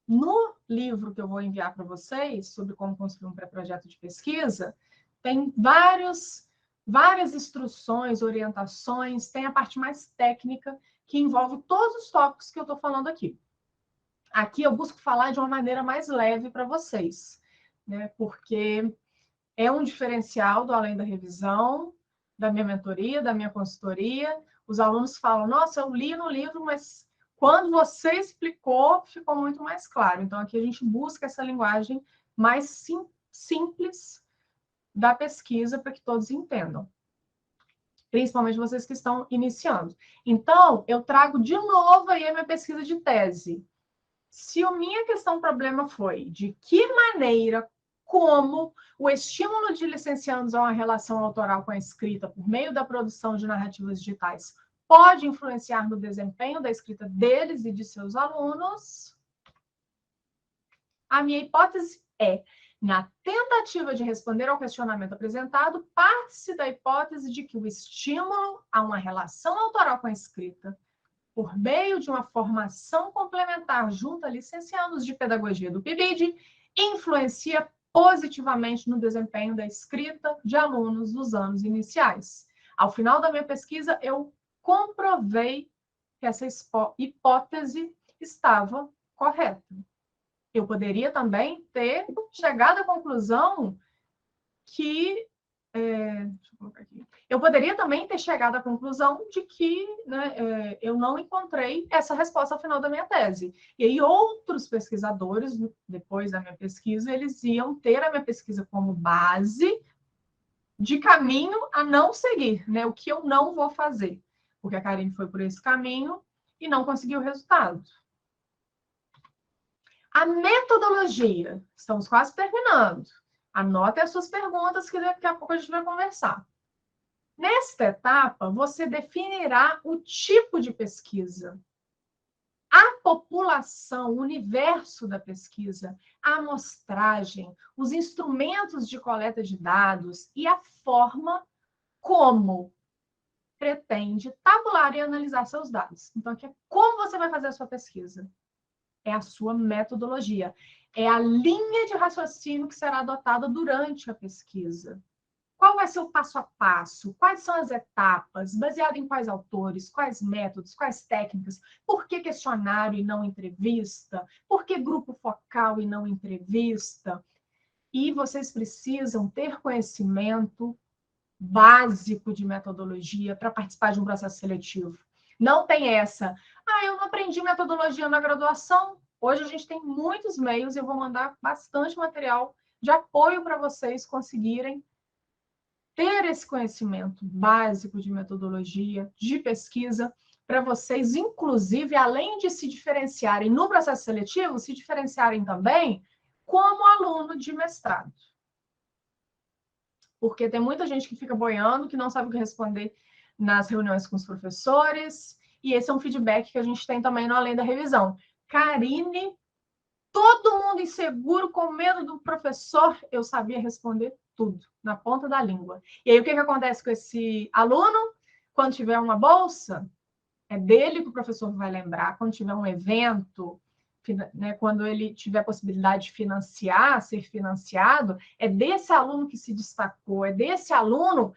No livro que eu vou enviar para vocês, sobre como construir um pré-projeto de pesquisa, tem várias instruções, orientações, tem a parte mais técnica, que envolve todos os tópicos que eu estou falando aqui. Aqui eu busco falar de uma maneira mais leve para vocês, né? Porque é um diferencial do Além da Revisão, da minha mentoria, da minha consultoria. Os alunos falam, nossa, eu li no livro, mas quando você explicou, ficou muito mais claro. Então, aqui a gente busca essa linguagem mais simples da pesquisa para que todos entendam. Principalmente vocês que estão iniciando. Então, eu trago de novo aí a minha pesquisa de tese. Se a minha questão problema foi de que maneira, como o estímulo de licenciandos a uma relação autoral com a escrita por meio da produção de narrativas digitais pode influenciar no desempenho da escrita deles e de seus alunos, a minha hipótese é, na tentativa de responder ao questionamento apresentado, parte-se da hipótese de que o estímulo a uma relação autoral com a escrita por meio de uma formação complementar junto a licenciados de pedagogia do PIBID, influencia positivamente no desempenho da escrita de alunos dos anos iniciais. Ao final da minha pesquisa, eu comprovei que essa hipótese estava correta. Eu poderia também ter chegado à conclusão que deixa eu colocar aqui. Eu poderia também ter chegado à conclusão de que, né, eu não encontrei essa resposta ao final da minha tese. E aí outros pesquisadores, depois da minha pesquisa, eles iam ter a minha pesquisa como base de caminho a não seguir, né? O que eu não vou fazer. Porque a Karine foi por esse caminho e não conseguiu o resultado. A metodologia. Estamos quase terminando. Anote as suas perguntas que daqui a pouco a gente vai conversar. Nesta etapa, você definirá o tipo de pesquisa, a população, o universo da pesquisa, a amostragem, os instrumentos de coleta de dados e a forma como pretende tabular e analisar seus dados. Então, aqui é como você vai fazer a sua pesquisa. É a sua metodologia. É a linha de raciocínio que será adotada durante a pesquisa. Qual vai ser o passo a passo? Quais são as etapas? Baseado em quais autores? Quais métodos? Quais técnicas? Por que questionário e não entrevista? Por que grupo focal e não entrevista? E vocês precisam ter conhecimento básico de metodologia para participar de um processo seletivo. Não tem essa. Eu não aprendi metodologia na graduação. Hoje a gente tem muitos meios e eu vou mandar bastante material de apoio para vocês conseguirem ter esse conhecimento básico de metodologia, de pesquisa, para vocês, inclusive, além de se diferenciarem no processo seletivo, se diferenciarem também como aluno de mestrado. Porque tem muita gente que fica boiando, que não sabe o que responder nas reuniões com os professores, e esse é um feedback que a gente tem também no Além da Revisão. Karine, todo mundo inseguro, com medo do professor, eu sabia responder tudo, na ponta da língua. E aí, o que acontece com esse aluno? Quando tiver uma bolsa, é dele que o professor vai lembrar. Quando tiver um evento, né, quando ele tiver a possibilidade de financiar, ser financiado, é desse aluno que se destacou, é desse aluno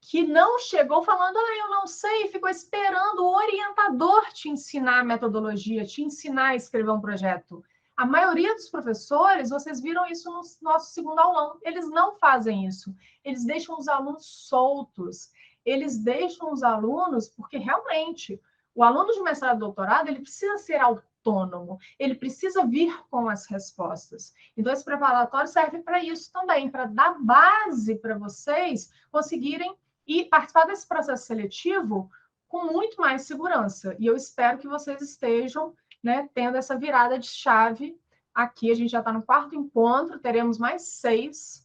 que não chegou falando, eu não sei, ficou esperando o orientador te ensinar a metodologia, te ensinar a escrever um projeto. A maioria dos professores, vocês viram isso no nosso segundo aulão, eles não fazem isso. Eles deixam os alunos soltos. Eles deixam os alunos, porque realmente, o aluno de mestrado e doutorado, ele precisa ser autônomo, ele precisa vir com as respostas. Então, esse preparatório serve para isso também, para dar base para vocês conseguirem e participar desse processo seletivo com muito mais segurança. E eu espero que vocês estejam, né, tendo essa virada de chave aqui. A gente já está no 4º encontro, teremos mais 6.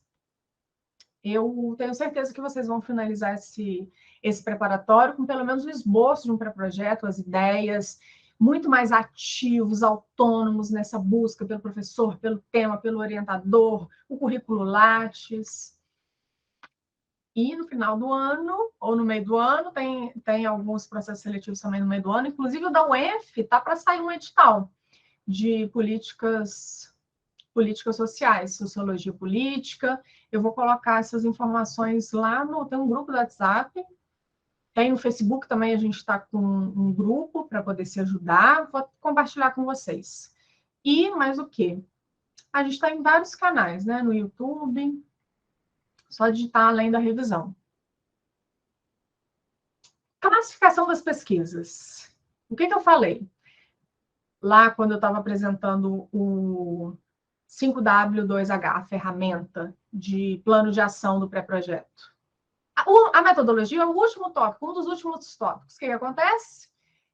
Eu tenho certeza que vocês vão finalizar esse preparatório com pelo menos o esboço de um pré-projeto, as ideias, muito mais ativos, autônomos nessa busca pelo professor, pelo tema, pelo orientador, o currículo Lattes. E no final do ano, ou no meio do ano, tem alguns processos seletivos também no meio do ano, inclusive o da UENF está para sair um edital de políticas sociais, sociologia política. Eu vou colocar essas informações lá tem um grupo do WhatsApp, tem no Facebook também, a gente está com um grupo para poder se ajudar, vou compartilhar com vocês. E mais o quê? A gente está em vários canais, né? No YouTube, só digitar Além da Revisão. Classificação das pesquisas. O que eu falei? Lá, quando eu estava apresentando o 5W2H, a ferramenta de plano de ação do pré-projeto. A metodologia é o último tópico, um dos últimos tópicos. O que acontece?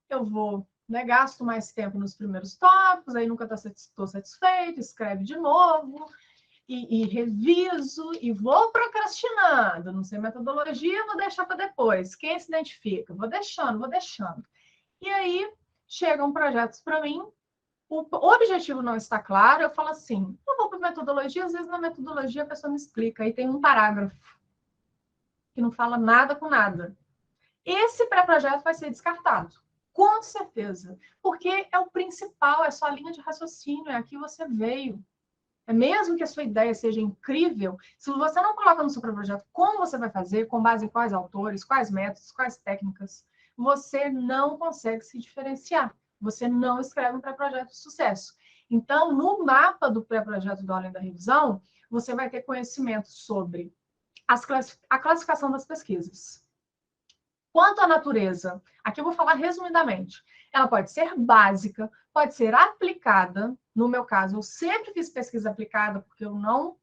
Eu vou, né, gasto mais tempo nos primeiros tópicos, aí nunca estou satisfeito, escreve de novo, e reviso, e vou procrastinando. Não sei metodologia, vou deixar para depois. Quem se identifica? Vou deixando. E aí, chegam projetos para mim, o objetivo não está claro, eu falo assim, eu vou para metodologia, às vezes na metodologia a pessoa me explica, aí tem um parágrafo que não fala nada com nada. Esse pré-projeto vai ser descartado, com certeza, porque é o principal, é sua linha de raciocínio, é aqui você veio. É mesmo que a sua ideia seja incrível, se você não coloca no seu pré-projeto como você vai fazer, com base em quais autores, quais métodos, quais técnicas, você não consegue se diferenciar. Você não escreve um pré-projeto de sucesso. Então, no mapa do pré-projeto do Além da Revisão, você vai ter conhecimento sobre a classificação das pesquisas. Quanto à natureza, aqui eu vou falar resumidamente. Ela pode ser básica, pode ser aplicada. No meu caso, eu sempre fiz pesquisa aplicada, porque eu não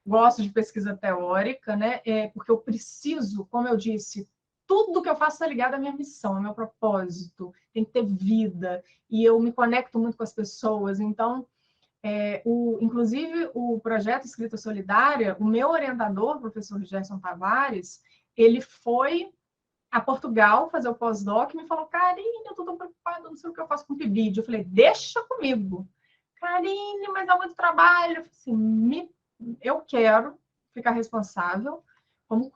gosto de pesquisa teórica, né? Porque eu preciso, como eu disse, tudo que eu faço está ligado à minha missão, ao meu propósito, tem que ter vida, e eu me conecto muito com as pessoas. Então, inclusive, o projeto Escrita Solidária, o meu orientador, o professor Gerson Tavares, ele foi a Portugal fazer o pós-doc e me falou, Karine, eu estou tão preocupada, não sei o que eu faço com o PIBID. Eu falei, deixa comigo. Karine, mas dá muito trabalho. Eu falei assim, eu quero ficar responsável como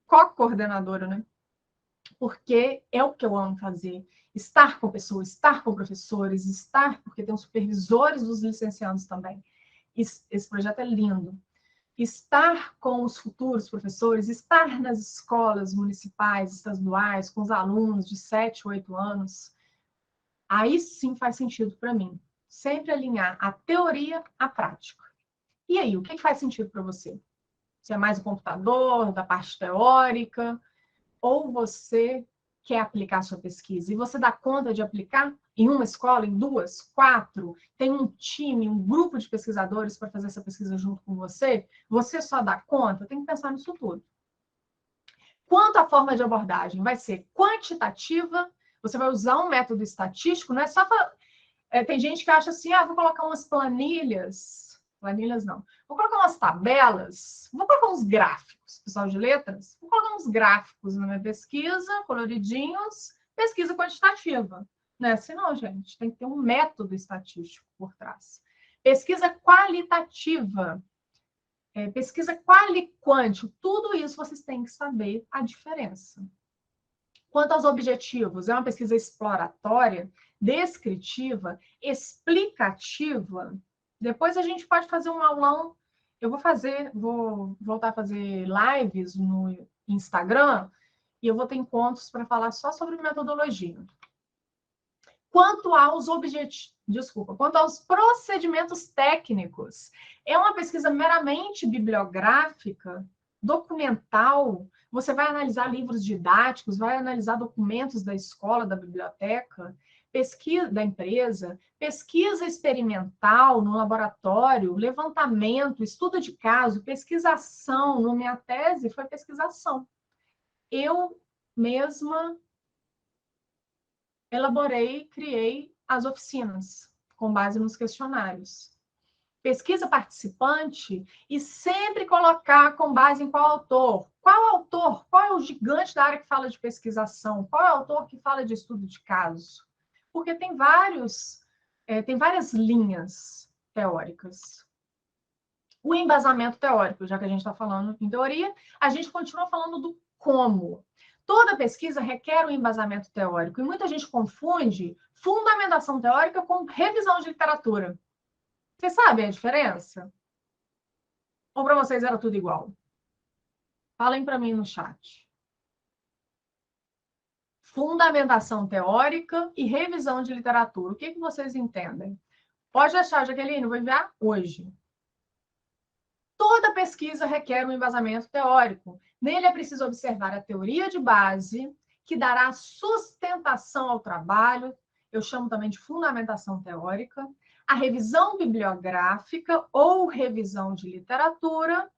co-coordenadora, né? Porque é o que eu amo fazer. Estar com pessoas, estar com professores, porque tem os supervisores dos licenciados também. Esse projeto é lindo. Estar com os futuros professores, estar nas escolas municipais, estaduais, com os alunos de 7, 8 anos, aí sim faz sentido para mim. Sempre alinhar a teoria à prática. E aí, o que faz sentido para você? Você é mais o computador, da parte teórica, ou você quer aplicar a sua pesquisa. E você dá conta de aplicar em uma escola, em 2, 4, tem um time, um grupo de pesquisadores para fazer essa pesquisa junto com você, você só dá conta? Tem que pensar nisso tudo. Quanto à forma de abordagem, vai ser quantitativa, você vai usar um método estatístico, não é só para... tem gente que acha assim, vou colocar umas planilhas não, vou colocar umas tabelas, vou colocar uns gráficos, pessoal de letras, vou colocar uns gráficos na minha pesquisa, coloridinhos, pesquisa quantitativa. Não é assim não, gente, tem que ter um método estatístico por trás. Pesquisa qualitativa, pesquisa quali-quant, tudo isso vocês têm que saber a diferença. Quanto aos objetivos, é uma pesquisa exploratória, descritiva, explicativa. Depois a gente pode fazer um aulão. Eu vou voltar a fazer lives no Instagram e eu vou ter encontros para falar só sobre metodologia. Quanto aos procedimentos técnicos, é uma pesquisa meramente bibliográfica, documental. Você vai analisar livros didáticos, vai analisar documentos da escola, da biblioteca, pesquisa da empresa, pesquisa experimental no laboratório, levantamento, estudo de caso, pesquisação. Na minha tese foi pesquisação. Eu mesma elaborei, criei as oficinas com base nos questionários. Pesquisa participante e sempre colocar com base em qual autor. Qual autor? Qual é o gigante da área que fala de pesquisação? Qual é o autor que fala de estudo de caso? Porque tem várias linhas teóricas. O embasamento teórico, já que a gente está falando em teoria, a gente continua falando do como. Toda pesquisa requer um embasamento teórico, e muita gente confunde fundamentação teórica com revisão de literatura. Vocês sabem a diferença? Ou para vocês era tudo igual? Falem para mim no chat. Fundamentação teórica e revisão de literatura. O que vocês entendem? Pode deixar, Jaqueline, vou enviar hoje. Toda pesquisa requer um embasamento teórico. Nele é preciso observar a teoria de base, que dará sustentação ao trabalho, eu chamo também de fundamentação teórica, a revisão bibliográfica ou revisão de literatura,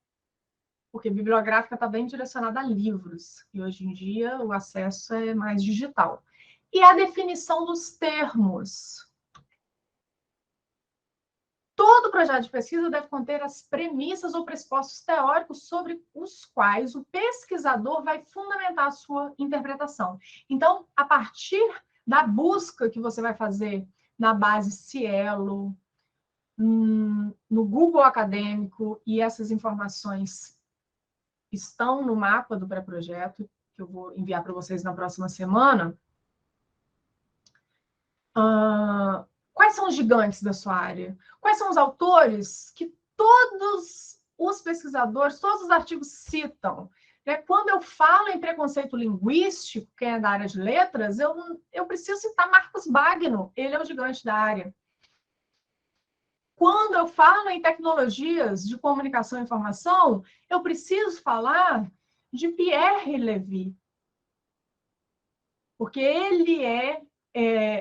porque bibliográfica está bem direcionada a livros, e hoje em dia o acesso é mais digital. E a definição dos termos. Todo projeto de pesquisa deve conter as premissas ou pressupostos teóricos sobre os quais o pesquisador vai fundamentar a sua interpretação. Então, a partir da busca que você vai fazer na base Cielo, no Google Acadêmico, e essas informações estão no mapa do pré-projeto, que eu vou enviar para vocês na próxima semana. Quais são os gigantes da sua área? Quais são os autores que todos os pesquisadores, todos os artigos citam? Quando eu falo em preconceito linguístico, quem é da área de letras, eu preciso citar Marcos Bagno, ele é o gigante da área. Quando eu falo em tecnologias de comunicação e informação, eu preciso falar de Pierre Levy, porque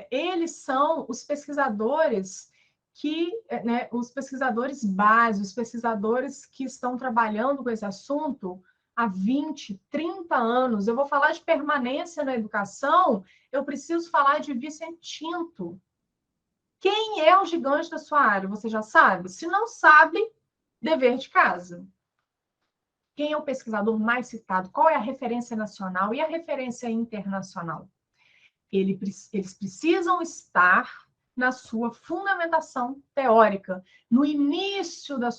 eles são os pesquisadores os pesquisadores básicos, os pesquisadores que estão trabalhando com esse assunto há 20, 30 anos. Eu vou falar de permanência na educação, eu preciso falar de Vicentinto. Quem é o gigante da sua área? Você já sabe? Se não sabe, dever de casa. Quem é o pesquisador mais citado? Qual é a referência nacional e a referência internacional? Eles precisam estar na sua fundamentação teórica, no início do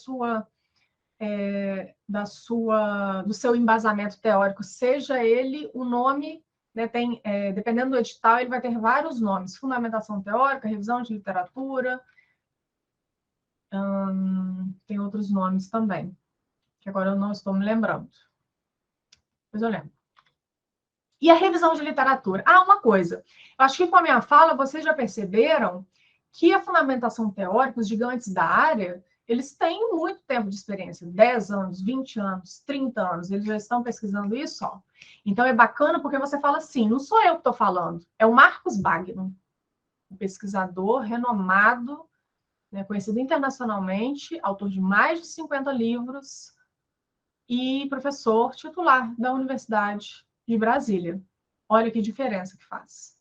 seu embasamento teórico, seja ele o nome, dependendo do edital, ele vai ter vários nomes: fundamentação teórica, revisão de literatura, tem outros nomes também, que agora eu não estou me lembrando. Mas eu lembro. E a revisão de literatura? Uma coisa. Eu acho que com a minha fala, vocês já perceberam que a fundamentação teórica, os gigantes da área, Eles têm muito tempo de experiência, 10 anos, 20 anos, 30 anos, eles já estão pesquisando isso, ó. Então, é bacana porque você fala assim, não sou eu que estou falando, é o Marcos Bagno, um pesquisador renomado, né, conhecido internacionalmente, autor de mais de 50 livros e professor titular da Universidade de Brasília. Olha que diferença que faz.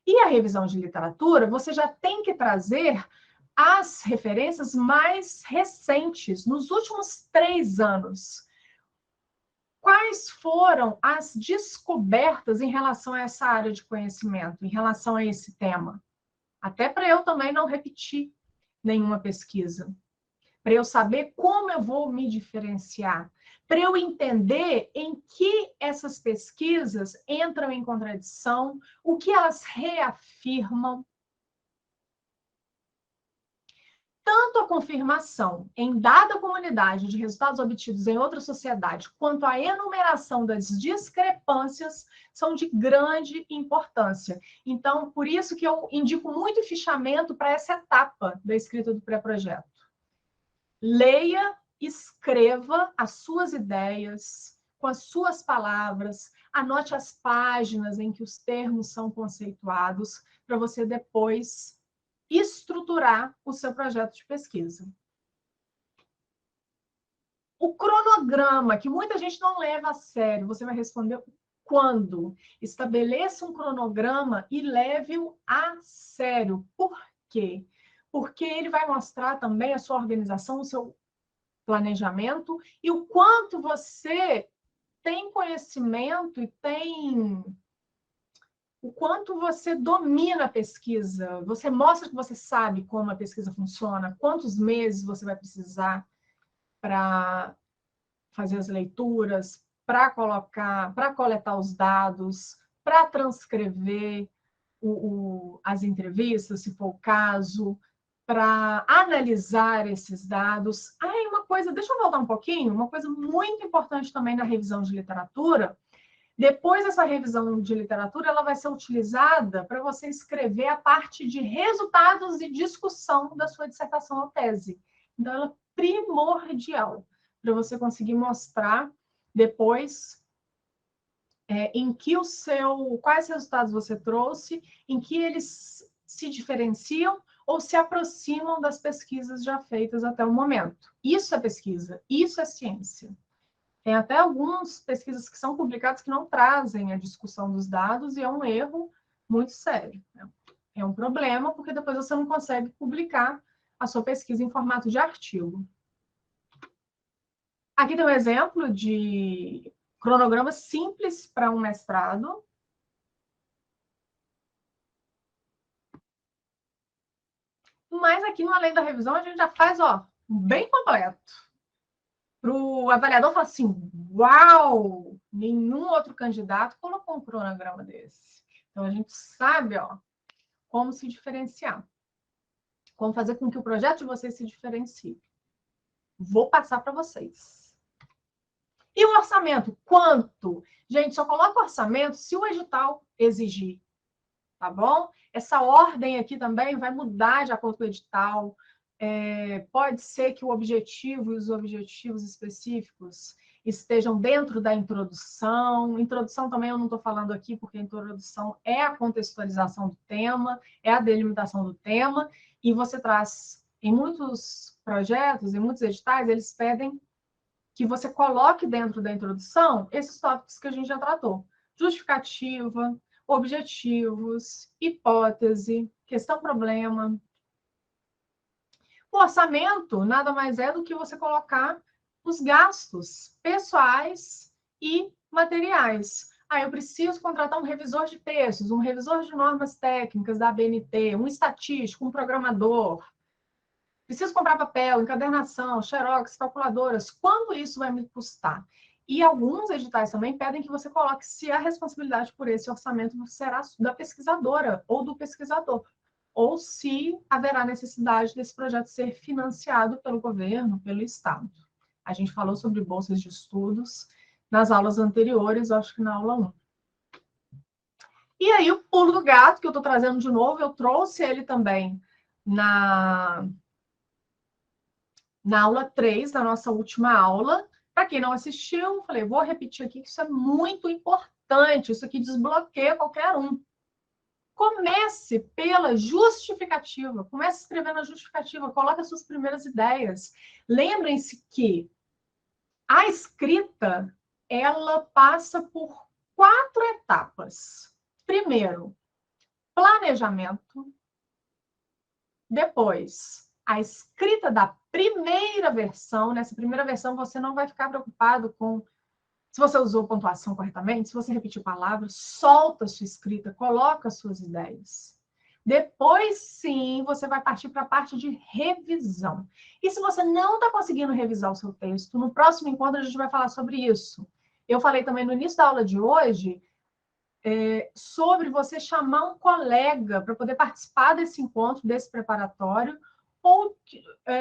E a revisão de literatura, você já tem que trazer as referências mais recentes, nos últimos 3 anos. Quais foram as descobertas em relação a essa área de conhecimento, em relação a esse tema? Até para eu também não repetir nenhuma pesquisa. Para eu saber como eu vou me diferenciar. Para eu entender em que essas pesquisas entram em contradição, o que elas reafirmam. Tanto a confirmação em dada comunidade de resultados obtidos em outra sociedade, quanto a enumeração das discrepâncias são de grande importância. Então, por isso que eu indico muito fichamento para essa etapa da escrita do pré-projeto. Leia, escreva as suas ideias com as suas palavras, anote as páginas em que os termos são conceituados, para você depois estruturar o seu projeto de pesquisa. O cronograma, que muita gente não leva a sério, você vai responder quando? Estabeleça um cronograma e leve-o a sério. Por quê? Porque ele vai mostrar também a sua organização, o seu planejamento e o quanto você tem conhecimento e tem o quanto você domina a pesquisa, você mostra que você sabe como a pesquisa funciona, quantos meses você vai precisar para fazer as leituras, para coletar os dados, para transcrever as entrevistas, se for o caso, para analisar esses dados. Uma coisa, deixa eu voltar um pouquinho, uma coisa muito importante também na revisão de literatura. Depois dessa revisão de literatura, ela vai ser utilizada para você escrever a parte de resultados e discussão da sua dissertação ou tese. Então, ela é primordial para você conseguir mostrar depois quais resultados você trouxe, em que eles se diferenciam ou se aproximam das pesquisas já feitas até o momento. Isso é pesquisa, isso é ciência. Tem até algumas pesquisas que são publicadas que não trazem a discussão dos dados, e é um erro muito sério. É um problema, porque depois você não consegue publicar a sua pesquisa em formato de artigo. Aqui tem um exemplo de cronograma simples para um mestrado. Mas aqui no Além da Revisão, a gente já faz, bem completo. Para o avaliador falar assim, uau, nenhum outro candidato colocou um cronograma desse. Então, a gente sabe, como se diferenciar. Como fazer com que o projeto de vocês se diferencie. Vou passar para vocês. E o orçamento? Quanto? Gente, só coloca o orçamento se o edital exigir. Tá bom? Essa ordem aqui também vai mudar de acordo com o edital. Pode ser que o objetivo e os objetivos específicos estejam dentro da introdução. Introdução também eu não estou falando aqui, porque a introdução é a contextualização do tema, é a delimitação do tema, e você traz, em muitos projetos, em muitos editais, eles pedem que você coloque dentro da introdução esses tópicos que a gente já tratou. Justificativa, objetivos, hipótese, questão-problema. O orçamento nada mais é do que você colocar os gastos pessoais e materiais. Eu preciso contratar um revisor de textos, um revisor de normas técnicas da ABNT, um estatístico, um programador. Preciso comprar papel, encadernação, xerox, calculadoras. Quanto isso vai me custar? E alguns editais também pedem que você coloque se a responsabilidade por esse orçamento será da pesquisadora ou do pesquisador, ou se haverá necessidade desse projeto ser financiado pelo governo, pelo Estado. A gente falou sobre bolsas de estudos nas aulas anteriores, acho que na aula 1. E aí, o pulo do gato, que eu estou trazendo de novo, eu trouxe ele também na aula 3 da nossa última aula. Para quem não assistiu, falei, vou repetir aqui que isso é muito importante, isso aqui desbloqueia qualquer um. Comece pela justificativa, comece escrevendo a justificativa, coloque as suas primeiras ideias. Lembrem-se que a escrita, ela passa por 4 etapas. Primeiro, planejamento. Depois, a escrita da primeira versão. Nessa primeira versão, você não vai ficar preocupado com se você usou pontuação corretamente, se você repetiu palavras, solta a sua escrita, coloca as suas ideias. Depois, sim, você vai partir para a parte de revisão. E se você não está conseguindo revisar o seu texto, no próximo encontro a gente vai falar sobre isso. Eu falei também no início da aula de hoje sobre você chamar um colega para poder participar desse encontro, desse preparatório, ou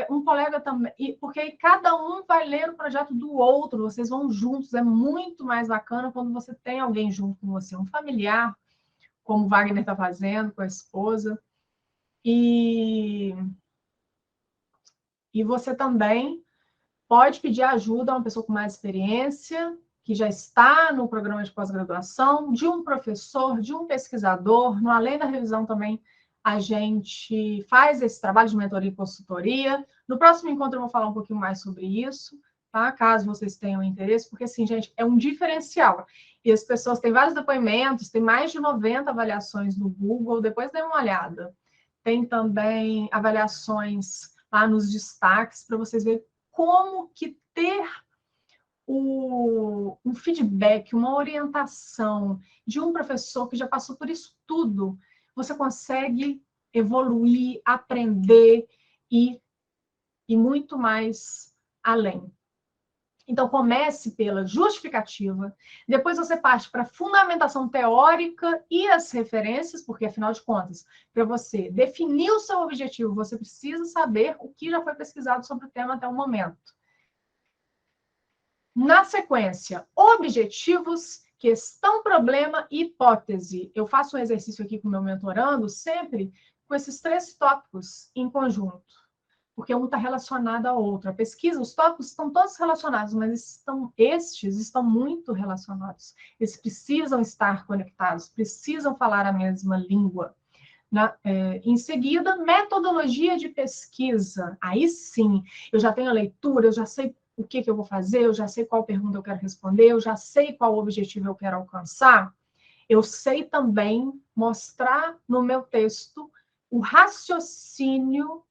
um colega também, porque aí cada um vai ler o projeto do outro, vocês vão juntos, é muito mais bacana quando você tem alguém junto com você, um familiar, como o Wagner está fazendo com a esposa, e você também pode pedir ajuda a uma pessoa com mais experiência, que já está no programa de pós-graduação, de um professor, de um pesquisador. No Além da Revisão também, a gente faz esse trabalho de mentoria e consultoria. No próximo encontro eu vou falar um pouquinho mais sobre isso, tá? Caso vocês tenham interesse, porque, assim, gente, é um diferencial. E as pessoas têm vários depoimentos, tem mais de 90 avaliações no Google, depois dê uma olhada. Tem também avaliações lá nos destaques, para vocês verem como que ter um feedback, uma orientação de um professor que já passou por isso tudo, você consegue evoluir, aprender e muito mais além. Então, comece pela justificativa, depois você parte para a fundamentação teórica e as referências, porque, afinal de contas, para você definir o seu objetivo, você precisa saber o que já foi pesquisado sobre o tema até o momento. Na sequência, objetivos, questão, problema e hipótese. Eu faço um exercício aqui com o meu mentorando, sempre com esses 3 tópicos em conjunto, porque um está relacionado ao outro. A pesquisa, os tópicos estão todos relacionados, mas estes estão muito relacionados. Eles precisam estar conectados, precisam falar a mesma língua. Em seguida, metodologia de pesquisa. Aí sim, eu já tenho a leitura, eu já sei o que eu vou fazer, eu já sei qual pergunta eu quero responder, eu já sei qual objetivo eu quero alcançar. Eu sei também mostrar no meu texto o raciocínio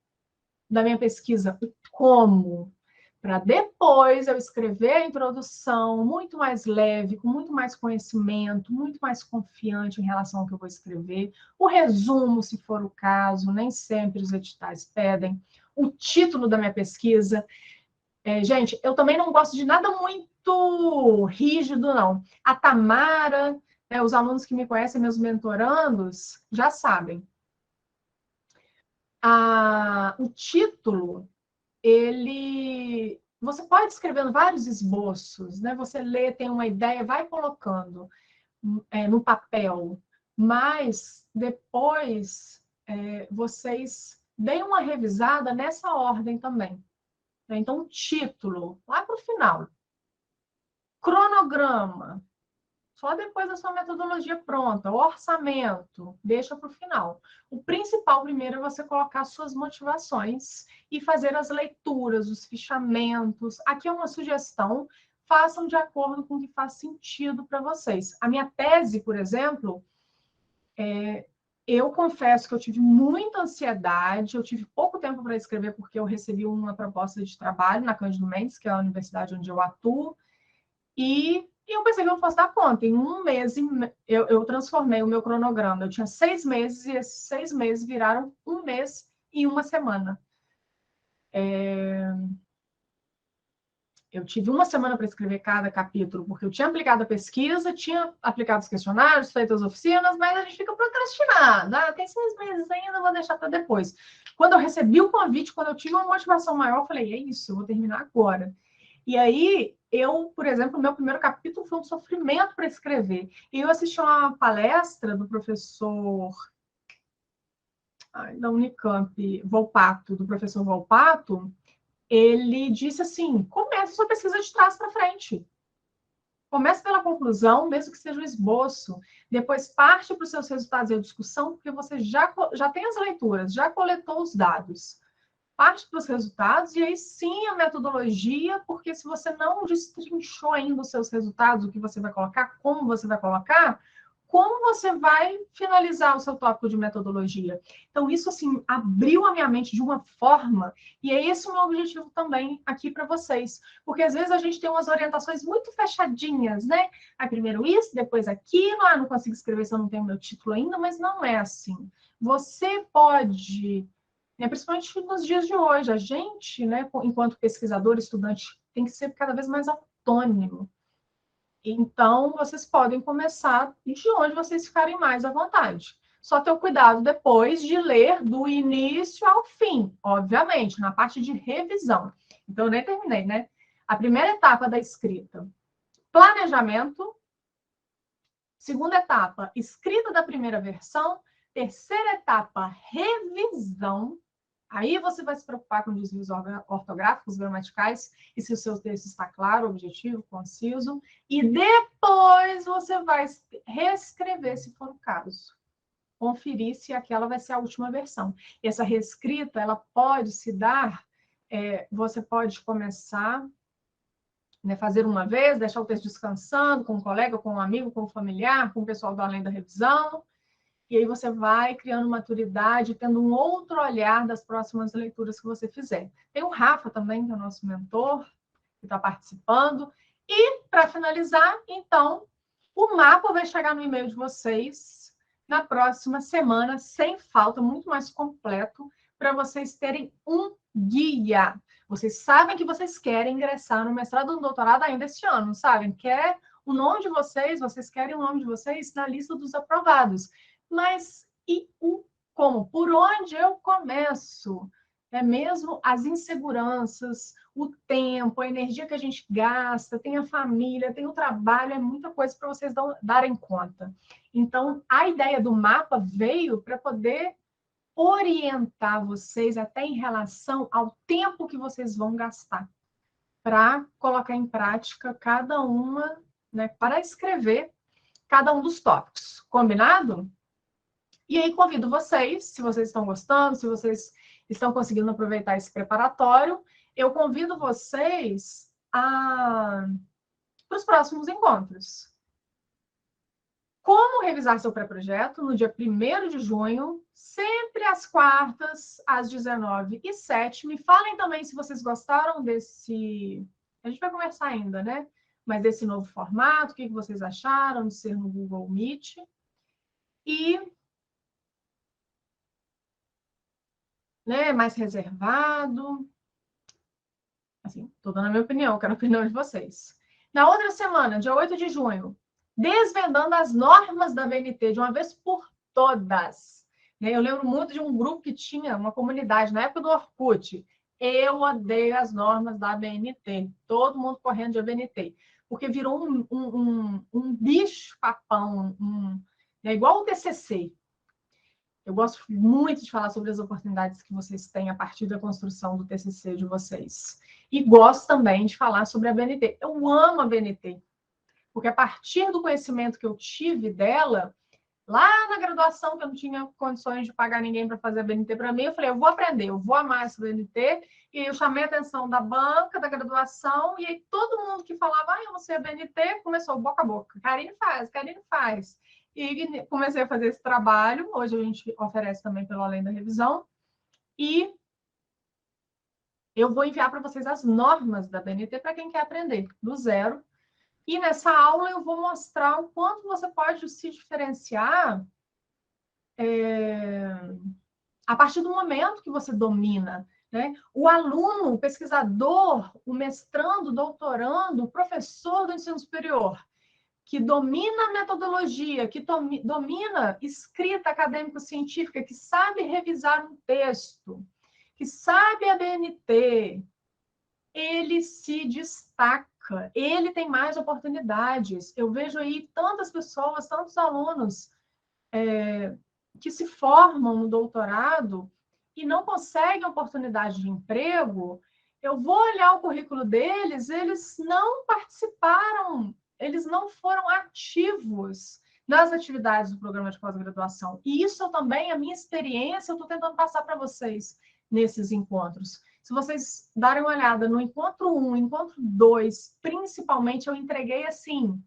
da minha pesquisa, o como, para depois eu escrever a introdução muito mais leve, com muito mais conhecimento, muito mais confiante em relação ao que eu vou escrever, o resumo, se for o caso, nem sempre os editais pedem, o título da minha pesquisa. Gente, eu também não gosto de nada muito rígido, não. A Tamara, os alunos que me conhecem, meus mentorandos, já sabem. O título, você pode escrevendo vários esboços, né? Você lê, tem uma ideia, vai colocando no papel, mas depois vocês deem uma revisada nessa ordem também. Então, título, lá para o final. Cronograma, só depois da sua metodologia pronta. Orçamento, deixa para o final. O principal primeiro é você colocar suas motivações e fazer as leituras, os fichamentos. Aqui é uma sugestão, façam de acordo com o que faz sentido para vocês. A minha tese, por exemplo, eu confesso que eu tive muita ansiedade, eu tive pouco tempo para escrever porque eu recebi uma proposta de trabalho na Cândido Mendes, que é a universidade onde eu atuo, e eu pensei que eu fosse dar conta. Em um mês, eu transformei o meu cronograma. Eu tinha 6 meses, e esses 6 meses viraram 1 mês e 1 semana. Eu tive 1 semana para escrever cada capítulo, porque eu tinha aplicado a pesquisa, tinha aplicado os questionários, feito as oficinas, mas a gente fica procrastinando. Tem 6 meses ainda, vou deixar para depois. Quando eu recebi o convite, quando eu tive uma motivação maior, eu falei, é isso, eu vou terminar agora. E aí, por exemplo, o meu primeiro capítulo foi um sofrimento para escrever. E eu assisti uma palestra do professor da Unicamp, Volpato, do professor Volpato. ele disse assim, comece sua pesquisa de trás para frente. Comece pela conclusão, mesmo que seja um esboço. Depois parte para os seus resultados e a discussão, porque você já tem as leituras, já coletou os dados. Parte para os resultados e aí sim a metodologia, porque se você não destrinchou ainda os seus resultados, o que você vai colocar, como você vai finalizar o seu tópico de metodologia? Então, isso, assim, abriu a minha mente de uma forma, e é esse o meu objetivo também aqui para vocês. Porque, às vezes, a gente tem umas orientações muito fechadinhas, né? Ah, primeiro isso, depois aquilo, ah, não consigo escrever se eu não tenho meu título ainda, mas não é assim. Você pode, né, principalmente nos dias de hoje, a gente, né, enquanto pesquisador, estudante, tem que ser cada vez mais autônomo. Então, vocês podem começar de onde vocês ficarem mais à vontade. Só ter o cuidado depois de ler do início ao fim, obviamente, na parte de revisão. Então, eu nem terminei, né? A primeira etapa da escrita, planejamento. Segunda etapa, escrita da primeira versão. Terceira etapa, revisão. Aí você vai se preocupar com desvios ortográficos, gramaticais, e se o seu texto está claro, objetivo, conciso. E depois você vai reescrever, se for o caso. Conferir se aquela vai ser a última versão. E essa reescrita, ela pode se dar, você pode começar, né, fazer uma vez, deixar o texto descansando com um colega, com um amigo, com um familiar, com o pessoal do Além da Revisão. E aí você vai criando maturidade, tendo um outro olhar das próximas leituras que você fizer. Tem o Rafa também, que é o nosso mentor, que está participando. E, para finalizar, então, o mapa vai chegar no e-mail de vocês na próxima semana, sem falta, muito mais completo, para vocês terem um guia. Vocês sabem que vocês querem ingressar no mestrado ou no doutorado ainda este ano, não sabem? Quer o nome de vocês querem o nome de vocês na lista dos aprovados. Mas e o como? Por onde eu começo? É mesmo as inseguranças, o tempo, a energia que a gente gasta, tem a família, tem o trabalho, é muita coisa para vocês darem conta. Então, a ideia do mapa veio para poder orientar vocês até em relação ao tempo que vocês vão gastar para colocar em prática cada uma, né, para escrever cada um dos tópicos. Combinado? E aí convido vocês, se vocês estão gostando, se vocês estão conseguindo aproveitar esse preparatório, eu convido vocês para os próximos encontros. Como revisar seu pré-projeto? No dia 1º de junho, sempre às quartas, às 19h07. Me falem também se vocês gostaram desse... A gente vai conversar ainda, né? Mas desse novo formato, o que vocês acharam de ser no Google Meet. E... né, mais reservado. Assim, estou dando a minha opinião, quero a opinião de vocês. Na outra semana, dia 8 de junho, desvendando as normas da BNT de uma vez por todas. Eu lembro muito de um grupo que tinha uma comunidade, na época do Orkut. Eu odeio as normas da BNT. Todo mundo correndo de ABNT. Porque virou um bicho-papão, igual o TCC. Eu gosto muito de falar sobre as oportunidades que vocês têm a partir da construção do TCC de vocês. E gosto também de falar sobre a BNT. Eu amo a BNT, porque a partir do conhecimento que eu tive dela, lá na graduação, que eu não tinha condições de pagar ninguém para fazer a BNT para mim, eu falei, eu vou aprender, eu vou amar essa BNT. E aí eu chamei a atenção da banca, da graduação, e aí todo mundo que falava, eu não sei a BNT, começou boca a boca. Karine faz. E comecei a fazer esse trabalho. Hoje a gente oferece também pelo Além da Revisão. E eu vou enviar para vocês as normas da BNT para quem quer aprender do zero. E nessa aula eu vou mostrar o quanto você pode se diferenciar a partir do momento que você domina, né? O aluno, o pesquisador, o mestrando, o doutorando, o professor do ensino superior, que domina a metodologia, que domina escrita acadêmico-científica, que sabe revisar um texto, que sabe a BNT, ele se destaca, ele tem mais oportunidades. Eu vejo aí tantas pessoas, tantos alunos que se formam no doutorado e não conseguem oportunidade de emprego, eu vou olhar o currículo deles, eles não participaram, eles não foram ativos nas atividades do programa de pós-graduação. E isso também, a minha experiência, eu estou tentando passar para vocês nesses encontros. Se vocês darem uma olhada no encontro 1, encontro 2, principalmente, eu entreguei, assim,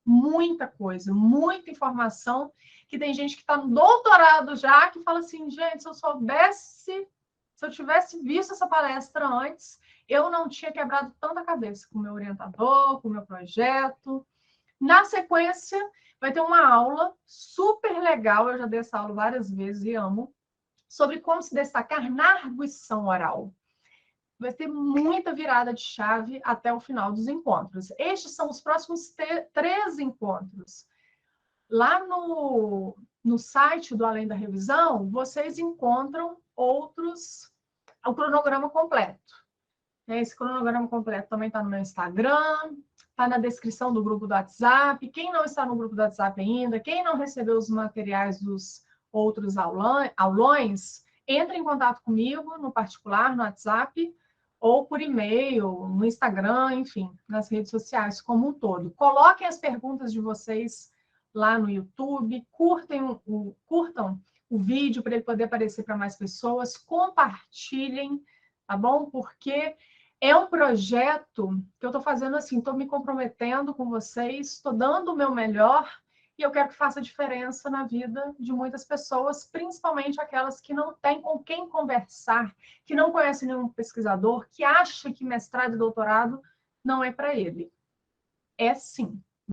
muita coisa, muita informação, que tem gente que está no doutorado já, que fala assim, gente, se eu soubesse, se eu tivesse visto essa palestra antes, eu não tinha quebrado tanta cabeça com o meu orientador, com o meu projeto. Na sequência, vai ter uma aula super legal, eu já dei essa aula várias vezes e amo, sobre como se destacar na arguição oral. Vai ter muita virada de chave até o final dos encontros. Estes são os próximos 3 encontros. Lá no site do Além da Revisão, vocês encontram o cronograma completo. Esse cronograma completo também está no meu Instagram, está na descrição do grupo do WhatsApp. Quem não está no grupo do WhatsApp ainda, quem não recebeu os materiais dos outros aulões, entre em contato comigo no particular, no WhatsApp, ou por e-mail, no Instagram, enfim, nas redes sociais como um todo. Coloquem as perguntas de vocês lá no YouTube, curtam o vídeo para ele poder aparecer para mais pessoas, compartilhem, tá bom? Porque é um projeto que eu estou fazendo assim, estou me comprometendo com vocês, estou dando o meu melhor e eu quero que faça diferença na vida de muitas pessoas, principalmente aquelas que não têm com quem conversar, que não conhecem nenhum pesquisador, que acha que mestrado e doutorado não é para ele. É sim.